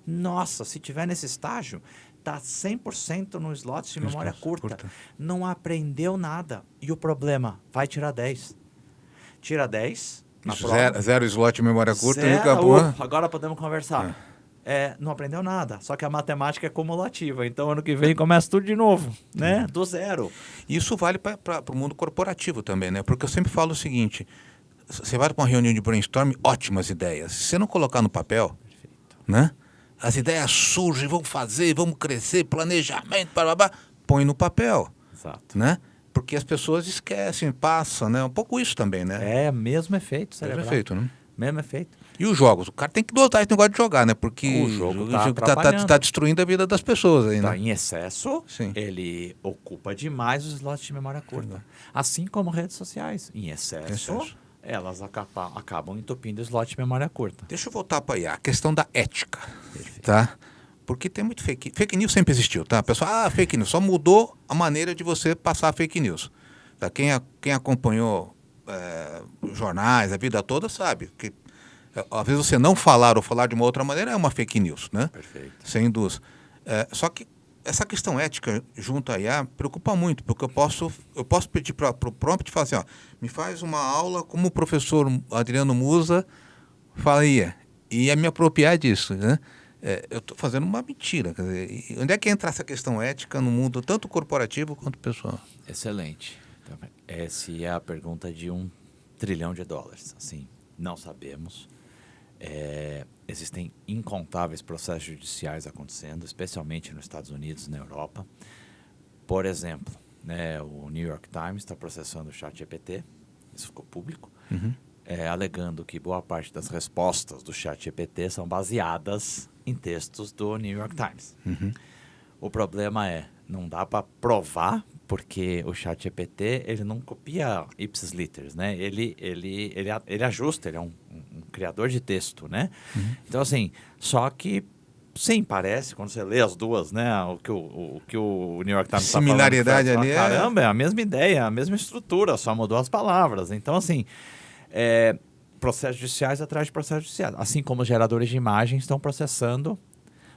S2: Nossa, se tiver nesse estágio, está 100% no slot de memória curta. Não aprendeu nada. E o problema? Vai tirar 10. Tira 10 na prova.
S1: Zero slot de memória curta.
S2: Agora podemos conversar. Não aprendeu nada. Só que a matemática é cumulativa. Então, ano que vem, começa tudo de novo. Né? Do zero.
S1: Isso vale para o mundo corporativo também, né? Porque eu sempre falo o seguinte... você vai para uma reunião de brainstorm, ótimas ideias. Se você não colocar no papel, né? As ideias surgem, vamos fazer, vamos crescer, planejamento, blá, põe no papel.
S2: Exato.
S1: Né? Porque as pessoas esquecem, passam, né? Um pouco isso também, né?
S2: É, mesmo efeito cerebral.
S1: Mesmo efeito, né?
S2: Mesmo efeito.
S1: E os jogos? O cara tem que dosar esse negócio de jogar, né? Porque
S2: O jogo
S1: tá destruindo a vida das pessoas aí, né?
S2: Em excesso,
S1: Sim.
S2: ele ocupa demais os slots de memória curta. Assim como redes sociais. Em excesso. Elas acabam entupindo o slot de memória curta.
S1: Deixa eu voltar para aí, a questão da ética, tá? Porque tem muito fake news sempre existiu, tá? A pessoa, fake news, só mudou a maneira de você passar fake news. Tá? Quem acompanhou jornais a vida toda sabe que às vezes você não falar ou falar de uma outra maneira é uma fake news, né?
S2: Perfeito.
S1: Sem dúvida. Só que essa questão ética junto à IA preocupa muito, porque eu posso pedir para o prompt e falar assim, ó, me faz uma aula como o professor Adriano Musa faria, e me apropriar disso, né? Eu estou fazendo uma mentira. Quer dizer, onde é que entra essa questão ética no mundo, tanto corporativo quanto pessoal?
S2: Excelente. Então, essa é a pergunta de $1 trilhão. Assim, não sabemos. Existem incontáveis processos judiciais acontecendo, especialmente nos Estados Unidos e na Europa. Por exemplo, né, o New York Times está processando o ChatGPT, isso ficou público, alegando que boa parte das respostas do ChatGPT são baseadas em textos do New York Times. O problema não dá para provar, porque o ChatGPT ele não copia ipsis literis, né? Ele ajusta, ele é um criador de texto, né? Então, assim, só que sim, parece, quando você lê as duas, né? O que o New York Times está falando.
S1: Similaridade ali
S2: caramba, é a mesma ideia, a mesma estrutura, só mudou as palavras. Então, assim, processos judiciais atrás de processos judiciais. Assim como os geradores de imagens estão processando,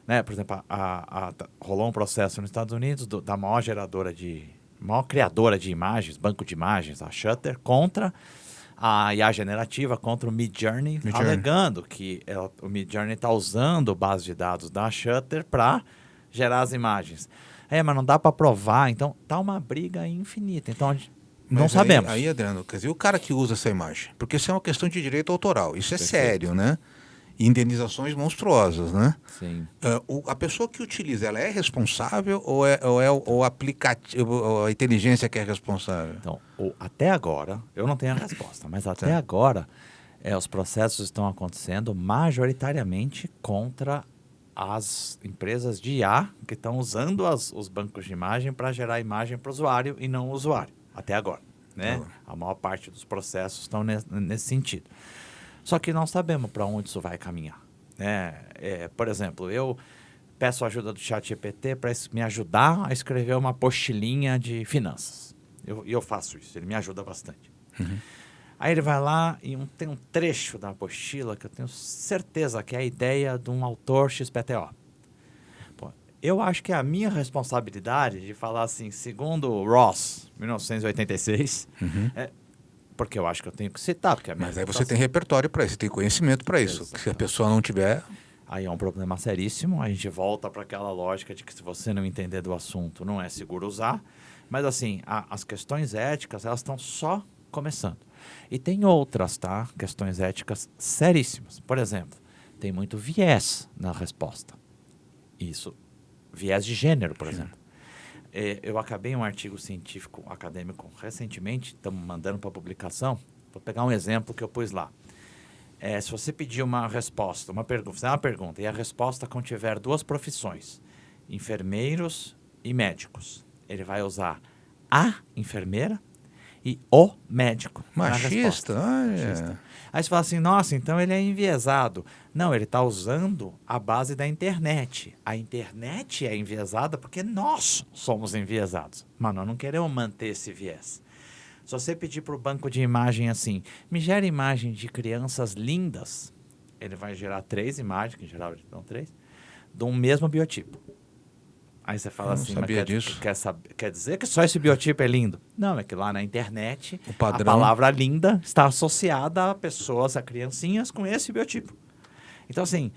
S2: né? Por exemplo, rolou um processo nos Estados Unidos da maior criadora de imagens, banco de imagens, a Shutter, contra a IA generativa, contra o Midjourney, alegando que o Midjourney está usando base de dados da Shutter para gerar as imagens. Mas não dá para provar, então tá uma briga infinita. Então, não sabemos.
S1: Aí, Adriano, quer dizer, o cara que usa essa imagem, porque isso é uma questão de direito autoral, isso é sério, né? Indenizações monstruosas, né?
S2: Sim.
S1: A pessoa que utiliza, ela é responsável ou é o aplicativo, ou a inteligência que é responsável?
S2: Então, até agora, eu não tenho a resposta, mas até agora, os processos estão acontecendo majoritariamente contra as empresas de IA que estão usando os bancos de imagem para gerar imagem para o usuário e não o usuário, até agora, né? A maior parte dos processos estão nesse sentido. Só que não sabemos para onde isso vai caminhar. Por exemplo, eu peço a ajuda do ChatGPT para me ajudar a escrever uma apostilinha de finanças. Eu faço isso, ele me ajuda bastante. Aí ele vai lá e tem um trecho da apostila que eu tenho certeza que é a ideia de um autor XPTO. Eu acho que é a minha responsabilidade de falar assim, segundo Ross, 1986, porque eu acho que eu tenho que citar. Porque
S1: mas aí você tem repertório para isso, você tem conhecimento para isso. Se a pessoa não tiver...
S2: Aí é um problema seríssimo, a gente volta para aquela lógica de que se você não entender do assunto, não é seguro usar. Mas assim, as questões éticas, elas estão só começando. E tem outras, tá? Questões éticas seríssimas. Por exemplo, tem muito viés na resposta. Isso, viés de gênero, por exemplo. Eu acabei um artigo científico acadêmico recentemente, estamos mandando para publicação. Vou pegar um exemplo que eu pus lá. Se você pedir uma resposta, fizer uma pergunta, e a resposta contiver duas profissões, enfermeiros e médicos, ele vai usar a enfermeira e o médico.
S1: Machista,
S2: Machista. Aí você fala assim, nossa, então ele é enviesado. Não, ele está usando a base da internet. A internet é enviesada porque nós somos enviesados. Mas nós não queremos manter esse viés. Se você pedir para o banco de imagem assim, me gera imagem de crianças lindas, ele vai gerar 3 imagens, que em geral eles dão 3, de um mesmo biotipo. Aí você fala assim, mas quer dizer que só esse biotipo é lindo? Não, é que lá na internet a palavra linda está associada a pessoas, a criancinhas com esse biotipo. Então, assim,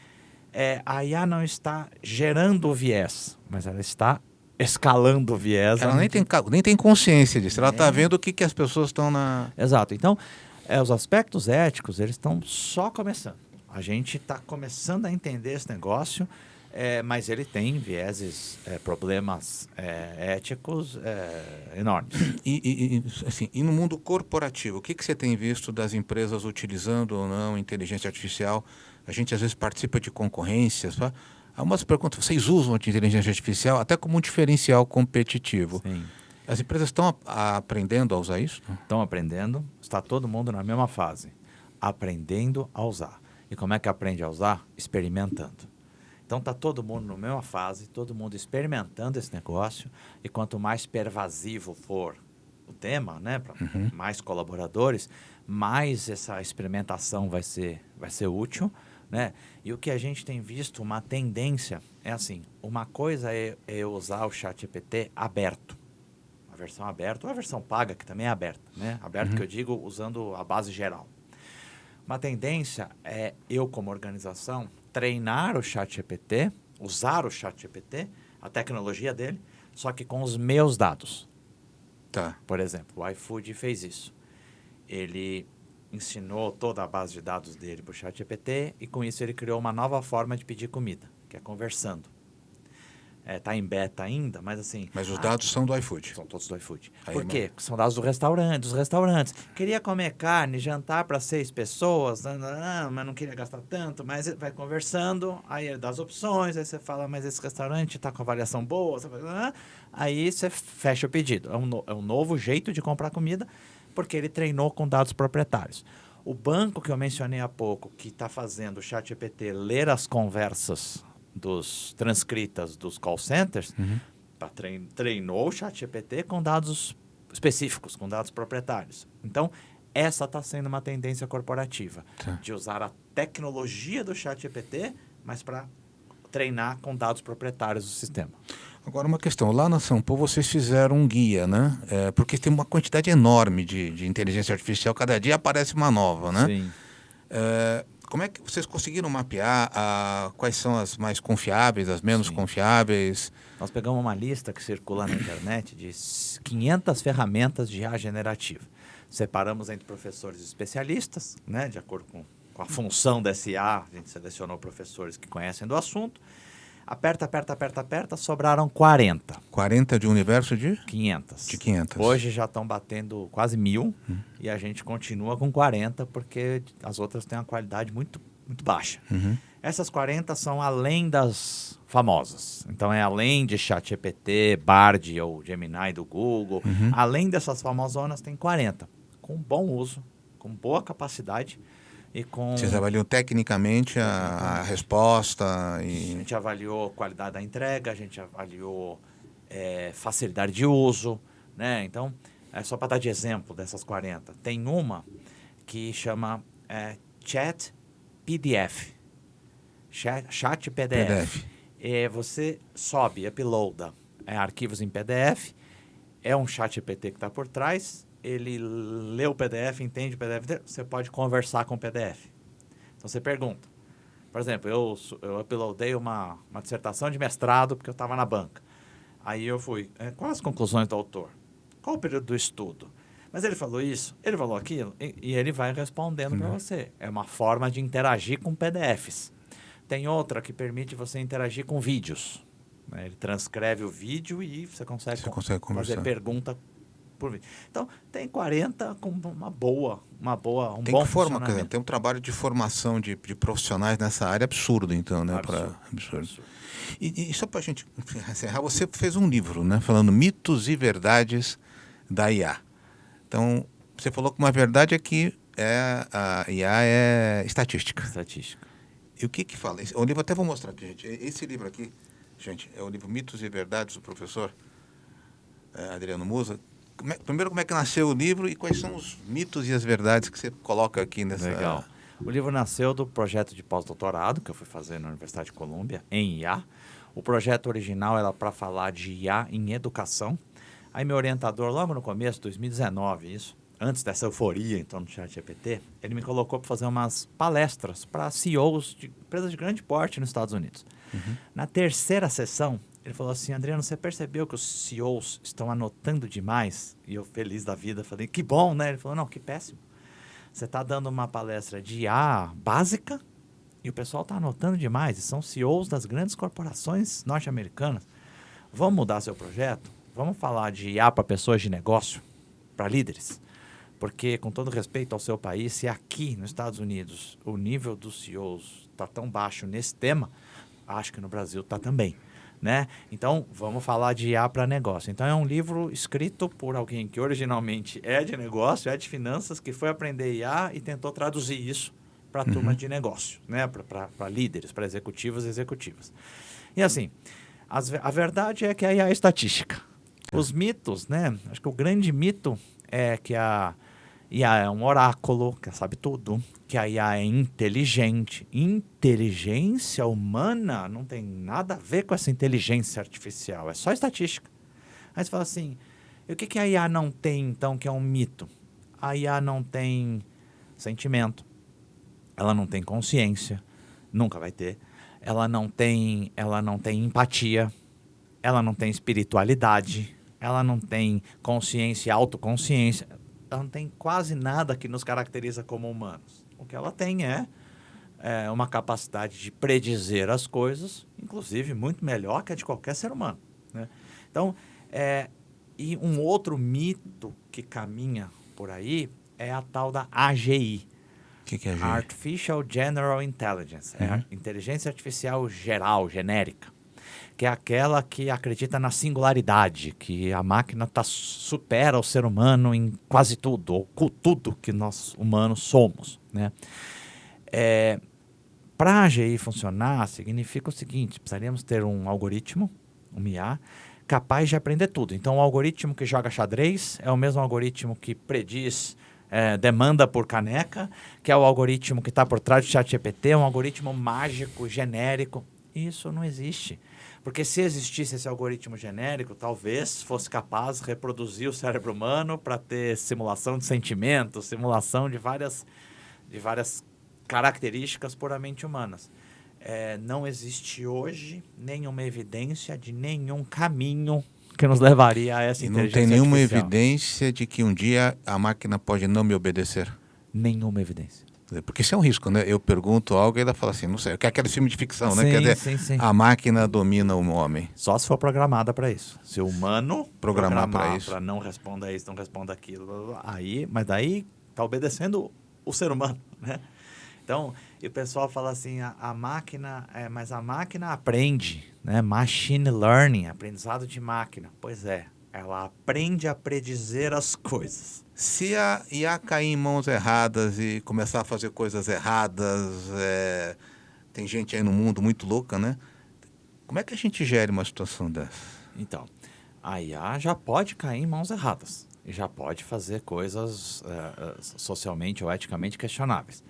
S2: a IA não está gerando o viés, mas ela está escalando o viés.
S1: Ela nem tem consciência disso, ela está vendo o que as pessoas estão na...
S2: Exato. Então, Os aspectos éticos, eles estão só começando. A gente está começando a entender esse negócio, mas ele tem vieses, problemas éticos enormes.
S1: Assim, e no mundo corporativo, o que você tem visto das empresas utilizando ou não inteligência artificial? A gente às vezes participa de concorrências. Há umas perguntas, vocês usam a inteligência artificial até como um diferencial competitivo?
S2: Sim.
S1: As empresas estão aprendendo a usar isso?
S2: Estão aprendendo, está todo mundo na mesma fase, aprendendo a usar. E como é que aprende a usar? Experimentando. Então está todo mundo na mesma fase, todo mundo experimentando esse negócio, e quanto mais pervasivo for o tema, né, para mais colaboradores, mais essa experimentação vai ser útil, né? E o que a gente tem visto, uma tendência, é assim, uma coisa é usar o ChatGPT aberto, a versão aberta, ou a versão paga, que também é aberta, né? Aberto que eu digo usando a base geral. Uma tendência é eu, como organização, treinar o ChatGPT, usar o ChatGPT, a tecnologia dele, só que com os meus dados.
S1: Tá.
S2: Por exemplo, o iFood fez isso. Ele ensinou toda a base de dados dele para o ChatGPT e com isso ele criou uma nova forma de pedir comida, que é conversando. Está em beta ainda, mas assim...
S1: Mas os dados são do iFood.
S2: São todos do iFood.
S1: Aí,
S2: Por quê? Porque são dados dos restaurantes. Queria comer carne, jantar para 6 pessoas, mas não queria gastar tanto, mas vai conversando, aí ele dá as opções, aí você fala, mas esse restaurante está com avaliação boa, aí você fecha o pedido. É um novo jeito de comprar comida, porque ele treinou com dados proprietários. O banco que eu mencionei há pouco, que está fazendo o ChatGPT ler as conversas transcritas dos call centers, treinou o ChatGPT com dados específicos, com dados proprietários. Então, essa está sendo uma tendência corporativa, de usar a tecnologia do ChatGPT, mas para treinar com dados proprietários do sistema.
S1: Agora, uma questão. Lá na São Paulo, vocês fizeram um guia, né? Porque tem uma quantidade enorme de inteligência artificial. Cada dia aparece uma nova, né?
S2: Sim.
S1: Como é que vocês conseguiram mapear quais são as mais confiáveis, as menos confiáveis?
S2: Nós pegamos uma lista que circula na internet de 500 ferramentas de IA generativa. Separamos entre professores especialistas, né, de acordo com a função dessa IA, a gente selecionou professores que conhecem do assunto. Aperta, sobraram 40.
S1: 40 de um universo de?
S2: 500.
S1: De 500.
S2: Hoje já estão batendo quase 1.000 e a gente continua com 40 porque as outras têm uma qualidade muito, muito baixa. Essas 40 são além das famosas. Então, é além de ChatGPT, Bard ou Gemini do Google. Além dessas famosonas, tem 40. Com bom uso, com boa capacidade.
S1: Vocês avaliam tecnicamente a resposta?
S2: A gente avaliou a qualidade da entrega, a gente avaliou facilidade de uso, né? Então, só para dar de exemplo dessas 40, tem uma que chama Chat PDF. Chat PDF. Você sobe, uploada arquivos em PDF, é um chat GPT que está por trás, ele lê o PDF, entende o PDF, você pode conversar com o PDF. Então, você pergunta. Por exemplo, eu uploadei uma dissertação de mestrado porque eu estava na banca. Aí eu fui, quais as conclusões do autor? Qual o período do estudo? Mas ele falou isso, ele falou aquilo, e ele vai respondendo para você. É uma forma de interagir com PDFs. Tem outra que permite você interagir com vídeos. Ele transcreve o vídeo e você consegue fazer pergunta por vídeo. Então, tem 40 com um bom funcionamento.
S1: Tem um trabalho de formação de profissionais nessa área absurdo, então, né?
S2: Absurdo.
S1: E só para a gente encerrar, você fez um livro, né? Falando mitos e verdades da IA. Então, você falou que uma verdade é que a IA é estatística. E o que fala? O livro, até vou mostrar aqui, gente. Esse livro aqui, gente, é o livro Mitos e Verdades do professor Adriano Musa. Primeiro, como é que nasceu o livro e quais são os mitos e as verdades que você coloca aqui nessa...
S2: Legal. O livro nasceu do projeto de pós-doutorado que eu fui fazer na Universidade de Colômbia, em IA. O projeto original era para falar de IA em educação. Aí meu orientador, logo no começo, 2019, isso, antes dessa euforia em torno do ChatGPT, ele me colocou para fazer umas palestras para CEOs de empresas de grande porte nos Estados Unidos. Na terceira sessão, ele falou assim, Adriano, você percebeu que os CEOs estão anotando demais? E eu, feliz da vida, falei, que bom, né? Ele falou, não, que péssimo. Você está dando uma palestra de IA básica e o pessoal está anotando demais. E são CEOs das grandes corporações norte-americanas. Vamos mudar seu projeto? Vamos falar de IA para pessoas de negócio, para líderes? Porque, com todo respeito ao seu país, se aqui nos Estados Unidos o nível dos CEOs está tão baixo nesse tema, acho que no Brasil está também. Né? Então, vamos falar de IA para negócio. Então, é um livro escrito por alguém que originalmente é de negócio, é de finanças, que foi aprender IA e tentou traduzir isso para a turma de negócio, né? Para líderes, para executivos e executivas. E assim, a verdade é que a IA é estatística. Os mitos, né? Acho que o grande mito é que a IA é um oráculo, que sabe tudo, que a IA é inteligente. Inteligência humana não tem nada a ver com essa inteligência artificial, é só estatística. Aí você fala assim, e o que a IA não tem, então, que é um mito? A IA não tem sentimento, ela não tem consciência, nunca vai ter, ela não tem empatia, ela não tem espiritualidade, ela não tem consciência e autoconsciência. Ela não tem quase nada que nos caracteriza como humanos. O que ela tem é uma capacidade de predizer as coisas, inclusive muito melhor que a de qualquer ser humano. Né? Então, e um outro mito que caminha por aí é a tal da AGI.
S1: O que é AGI?
S2: Artificial General Intelligence. É a inteligência artificial geral, genérica. Que é aquela que acredita na singularidade, que a máquina supera o ser humano em quase tudo, ou tudo que nós humanos somos. Né? Para a AGI funcionar, significa o seguinte, precisaríamos ter um algoritmo, um IA, capaz de aprender tudo. Então, o algoritmo que joga xadrez é o mesmo algoritmo que prediz demanda por caneca, que é o algoritmo que está por trás do ChatGPT, um algoritmo mágico, genérico. Isso não existe. Porque se existisse esse algoritmo genérico, talvez fosse capaz de reproduzir o cérebro humano para ter simulação de sentimentos, simulação de várias características puramente humanas. Não existe hoje nenhuma evidência de nenhum caminho que nos levaria a essa inteligência artificial.
S1: E não tem nenhuma evidência de que um dia a máquina pode não me obedecer?
S2: Nenhuma evidência.
S1: Porque isso é um risco, né? Eu pergunto algo e ela fala assim, não sei, que é aquele filme de ficção, né?
S2: Sim,
S1: Quer dizer,
S2: sim.
S1: a máquina domina o homem.
S2: Só se for programada para isso. Se o humano
S1: programar para isso,
S2: para não responda isso, não responda aquilo, mas daí está obedecendo o ser humano, né? Então, e o pessoal fala assim, mas a máquina aprende, né? Machine learning, aprendizado de máquina. Pois é, ela aprende a predizer as coisas.
S1: Se a IA cair em mãos erradas e começar a fazer coisas erradas, tem gente aí no mundo muito louca, né? Como é que a gente gere uma situação dessa?
S2: Então, a IA já pode cair em mãos erradas e já pode fazer coisas socialmente ou eticamente questionáveis.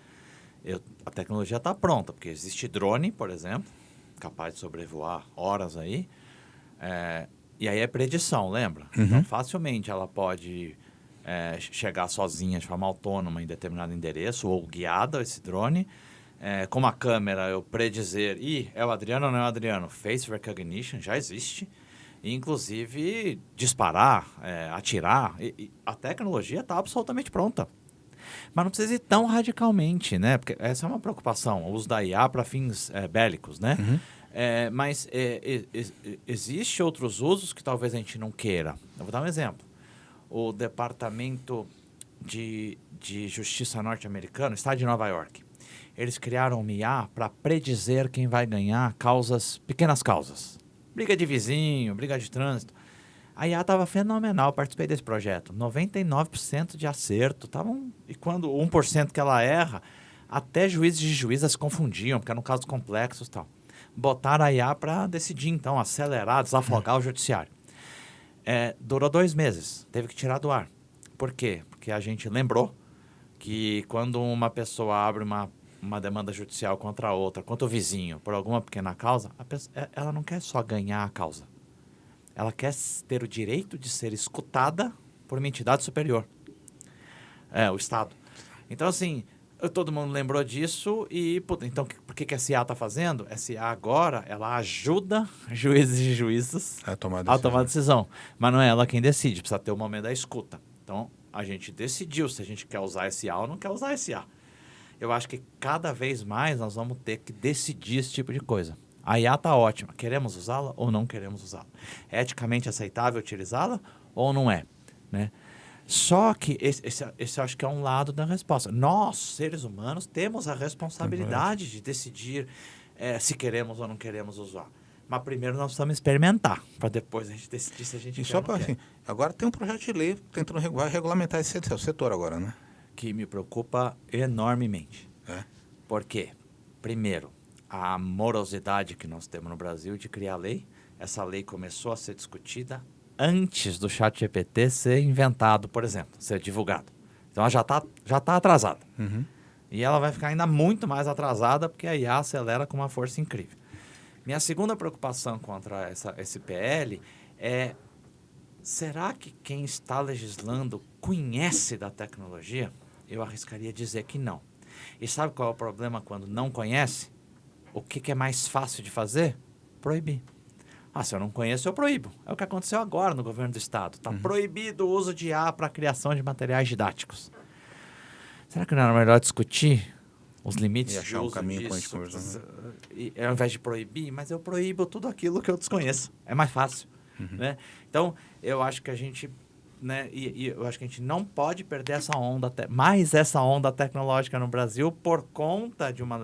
S2: A tecnologia está pronta, porque existe drone, por exemplo, capaz de sobrevoar horas aí, e aí é predição, lembra? Então, facilmente ela pode chegar sozinha de forma autônoma em determinado endereço ou guiada esse drone. Com uma câmera eu predizer, é o Adriano ou não é o Adriano? Face recognition já existe. E, inclusive, disparar, atirar. A tecnologia está absolutamente pronta. Mas não precisa ir tão radicalmente, né? Porque essa é uma preocupação, o uso da IA para fins bélicos, né? Mas existe outros usos que talvez a gente não queira. Eu vou dar um exemplo. O Departamento de Justiça norte-americano, Estado de Nova York, eles criaram uma IA para predizer quem vai ganhar pequenas causas. Briga de vizinho, briga de trânsito. A IA estava fenomenal, participei desse projeto. 99% de acerto. E quando 1% que ela erra, até juízes e juízas se confundiam, porque eram casos complexos e tal. Botaram a IA para decidir, então, acelerar, desafogar o judiciário. Durou 2 meses, teve que tirar do ar. Por quê? Porque a gente lembrou que quando uma pessoa abre uma demanda judicial contra a outra, contra o vizinho, por alguma pequena causa, ela não quer só ganhar a causa. Ela quer ter o direito de ser escutada por uma entidade superior. O Estado. Então, assim, todo mundo lembrou disso e, então, por que a SIA está fazendo? A SIA agora, ela ajuda juízes e juízas a tomar decisão. Mas não é ela quem decide, precisa ter o momento da escuta. Então, A gente decidiu se a gente quer usar SA ou não quer usar SA. Eu acho que cada vez mais nós vamos ter que decidir esse tipo de coisa. A IA está ótima. Queremos usá-la ou não queremos usá-la? É eticamente aceitável utilizá-la ou não é? Né? Só que esse eu acho que é um lado da resposta. Nós, seres humanos, temos a responsabilidade de decidir se queremos ou não queremos usar. Mas primeiro nós precisamos experimentar, para depois a gente decidir se a gente quer
S1: só
S2: ou não
S1: para
S2: quer.
S1: assim, agora tem um projeto de lei tentando regulamentar esse setor agora, né?
S2: Que me preocupa enormemente.
S1: É.
S2: Por quê? Primeiro, a morosidade que nós temos no Brasil de criar lei. Essa lei começou a ser discutida antes do ChatGPT ser inventado, por exemplo, ser divulgado. Então ela já tá atrasada.
S1: Uhum.
S2: E ela vai ficar ainda muito mais atrasada porque a IA acelera com uma força incrível. Minha segunda preocupação contra esse PL é: será que quem está legislando conhece da tecnologia? Eu arriscaria dizer que não. E sabe qual é o problema quando não conhece? O que é mais fácil de fazer? Proibir. Se eu não conheço, eu proíbo. É o que aconteceu agora no governo do estado. Está proibido o uso de IA para a criação de materiais didáticos. Será que não era melhor discutir os limites
S1: E achar
S2: de
S1: um
S2: uso
S1: caminho
S2: disso,
S1: com a gente
S2: ao invés de proibir? Mas eu proíbo tudo aquilo que eu desconheço. É mais fácil. Né? Então, eu acho que a gente... Né, e eu acho que a gente não pode perder essa onda, mais essa onda tecnológica no Brasil por conta de uma...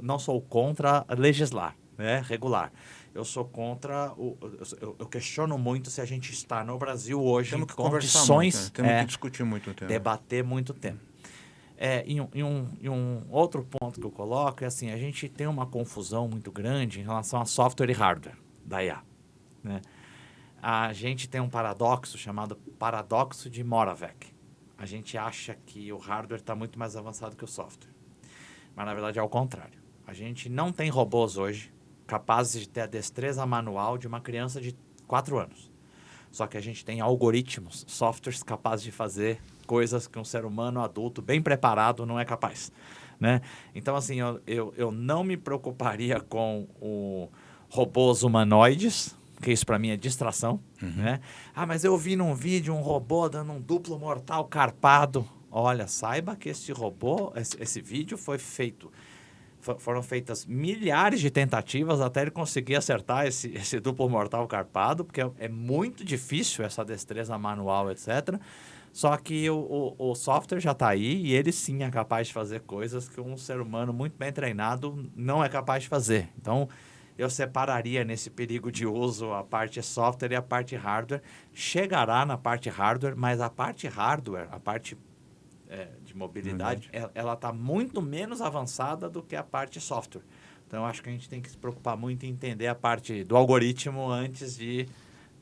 S2: Não sou contra legislar, né, regular. Eu sou contra... Eu questiono muito se a gente está no Brasil hoje
S1: Temos
S2: em
S1: que conversar
S2: condições...
S1: muito, né? Temos que discutir muito o tema.
S2: Debater muito tempo. E um outro ponto que eu coloco é assim, a gente tem uma confusão muito grande em relação a software e hardware da IA. Né? A gente tem um paradoxo chamado paradoxo de Moravec. A gente acha que o hardware está muito mais avançado que o software. Mas, na verdade, é ao contrário. A gente não tem robôs hoje capazes de ter a destreza manual de uma criança de 4 anos. Só que a gente tem algoritmos, softwares capazes de fazer coisas que um ser humano adulto bem preparado não é capaz. Né? Então, assim, eu não me preocuparia com robôs humanoides, porque isso para mim é distração. Né? Mas eu vi num vídeo um robô dando um duplo mortal carpado. Olha, saiba que esse robô, esse vídeo foi feito... Foram feitas milhares de tentativas até ele conseguir acertar esse duplo mortal carpado, porque é muito difícil essa destreza manual, etc. Só que o software já está aí e ele sim é capaz de fazer coisas que um ser humano muito bem treinado não é capaz de fazer. Então, eu separaria nesse perigo de uso a parte software e a parte hardware. Chegará na parte hardware, mas a parte hardware, a parte de mobilidade, ela está muito menos avançada do que a parte software. Então, eu acho que a gente tem que se preocupar muito em entender a parte do algoritmo antes de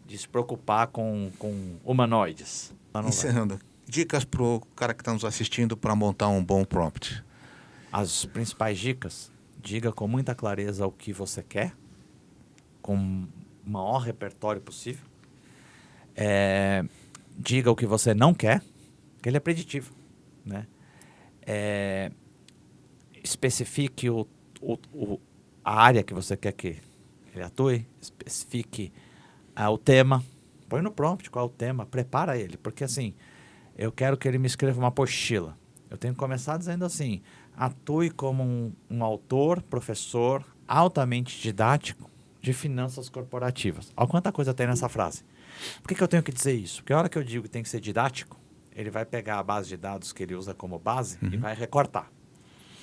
S2: se preocupar com humanoides.
S1: Encerrando, dicas para o cara que está nos assistindo para montar um bom prompt.
S2: As principais dicas: diga com muita clareza o que você quer, com o maior repertório possível. Diga o que você não quer, porque ele é preditivo. Né? Especifique a área que você quer que ele atue, especifique o tema, põe no prompt qual é o tema, prepara ele, porque assim, eu quero que ele me escreva uma apostila. Eu tenho que começar dizendo assim: atue como um autor, professor altamente didático de finanças corporativas. Olha quanta coisa tem nessa frase. Por que eu tenho que dizer isso? Porque a hora que eu digo que tem que ser didático, ele vai pegar a base de dados que ele usa como base e vai recortar.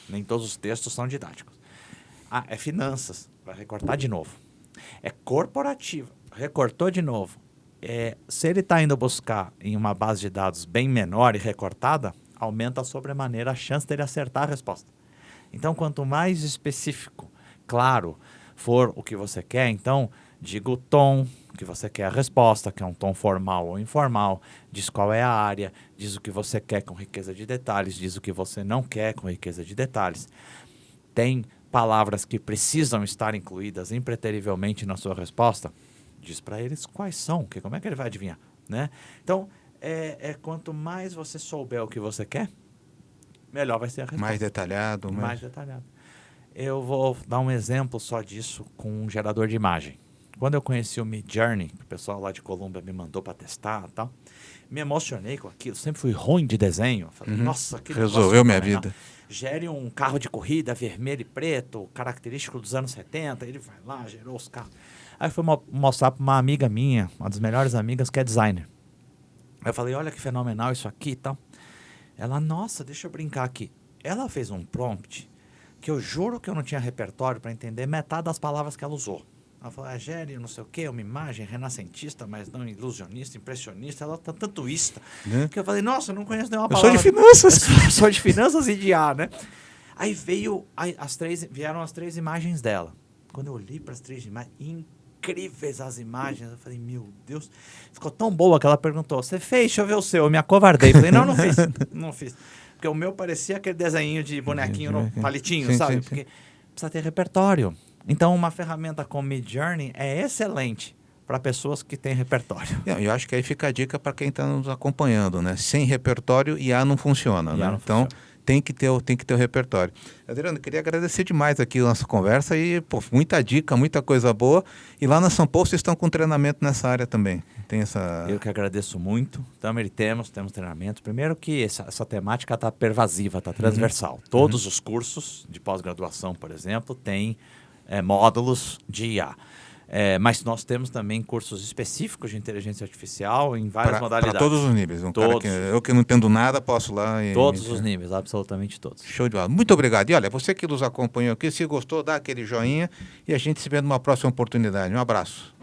S2: Nem todos os textos são didáticos. É finanças, vai recortar de novo. É corporativa, recortou de novo. Se ele está indo buscar em uma base de dados bem menor e recortada, aumenta sobremaneira a chance dele acertar a resposta. Então, quanto mais específico, claro, for o que você quer, então, diga o tom que você quer a resposta, que é um tom formal ou informal, diz qual é a área, diz o que você quer com riqueza de detalhes, diz o que você não quer com riqueza de detalhes. Tem palavras que precisam estar incluídas impreterivelmente na sua resposta, diz para eles quais são, como é que ele vai adivinhar, né? Então, quanto mais você souber o que você quer, melhor vai ser a resposta.
S1: Mais detalhado.
S2: Mais detalhado. Eu vou dar um exemplo só disso com um gerador de imagem. Quando eu conheci o Midjourney, que o pessoal lá de Colômbia me mandou para testar e tal, me emocionei com aquilo. Sempre fui ruim de desenho. Falei, nossa, que
S1: Resolveu minha vida.
S2: Gere um carro de corrida vermelho e preto, característico dos anos 70. Ele vai lá, gerou os carros. Aí eu fui mostrar para uma amiga minha, uma das melhores amigas, que é designer. Aí eu falei, olha que fenomenal isso aqui e tal. Ela, nossa, deixa eu brincar aqui. Ela fez um prompt que eu juro que eu não tinha repertório para entender metade das palavras que ela usou. Ela falou, gere não sei o quê, uma imagem renascentista, mas não ilusionista, impressionista, ela tá tantoísta. Que eu falei, nossa, eu não conheço nenhuma palavra.
S1: Eu sou de finanças.
S2: Eu sou de finanças e de A, né? Aí vieram as 3 imagens dela. Quando eu olhei para as 3 imagens, incríveis as imagens, eu falei, meu Deus, ficou tão boa que ela perguntou, você fez? Deixa eu ver o seu. Eu me acovardei. Falei, não fiz, não fiz. Porque o meu parecia aquele desenho de bonequinho no palitinho,
S1: sim,
S2: sabe?
S1: Sim.
S2: Porque precisa ter repertório. Então, uma ferramenta como Midjourney é excelente para pessoas que têm repertório.
S1: Eu acho que aí fica a dica para quem está nos acompanhando, né? Sem repertório, IA não funciona, né? Então, tem que ter o repertório. Adriano, queria agradecer demais aqui a nossa conversa e, muita dica, muita coisa boa. E lá na São Paulo vocês estão com treinamento nessa área também. Tem essa...
S2: Eu que agradeço muito. Também temos treinamento. Primeiro que essa temática está pervasiva, está transversal. Todos os cursos de pós-graduação, por exemplo, têm módulos de IA. Mas nós temos também cursos específicos de inteligência artificial em várias modalidades.
S1: Para todos os níveis.
S2: Todos.
S1: Eu que não entendo nada, posso lá e...
S2: Todos os níveis, absolutamente todos.
S1: Show de bola. Muito obrigado. E olha, você que nos acompanhou aqui, se gostou, dá aquele joinha e a gente se vê numa próxima oportunidade. Um abraço.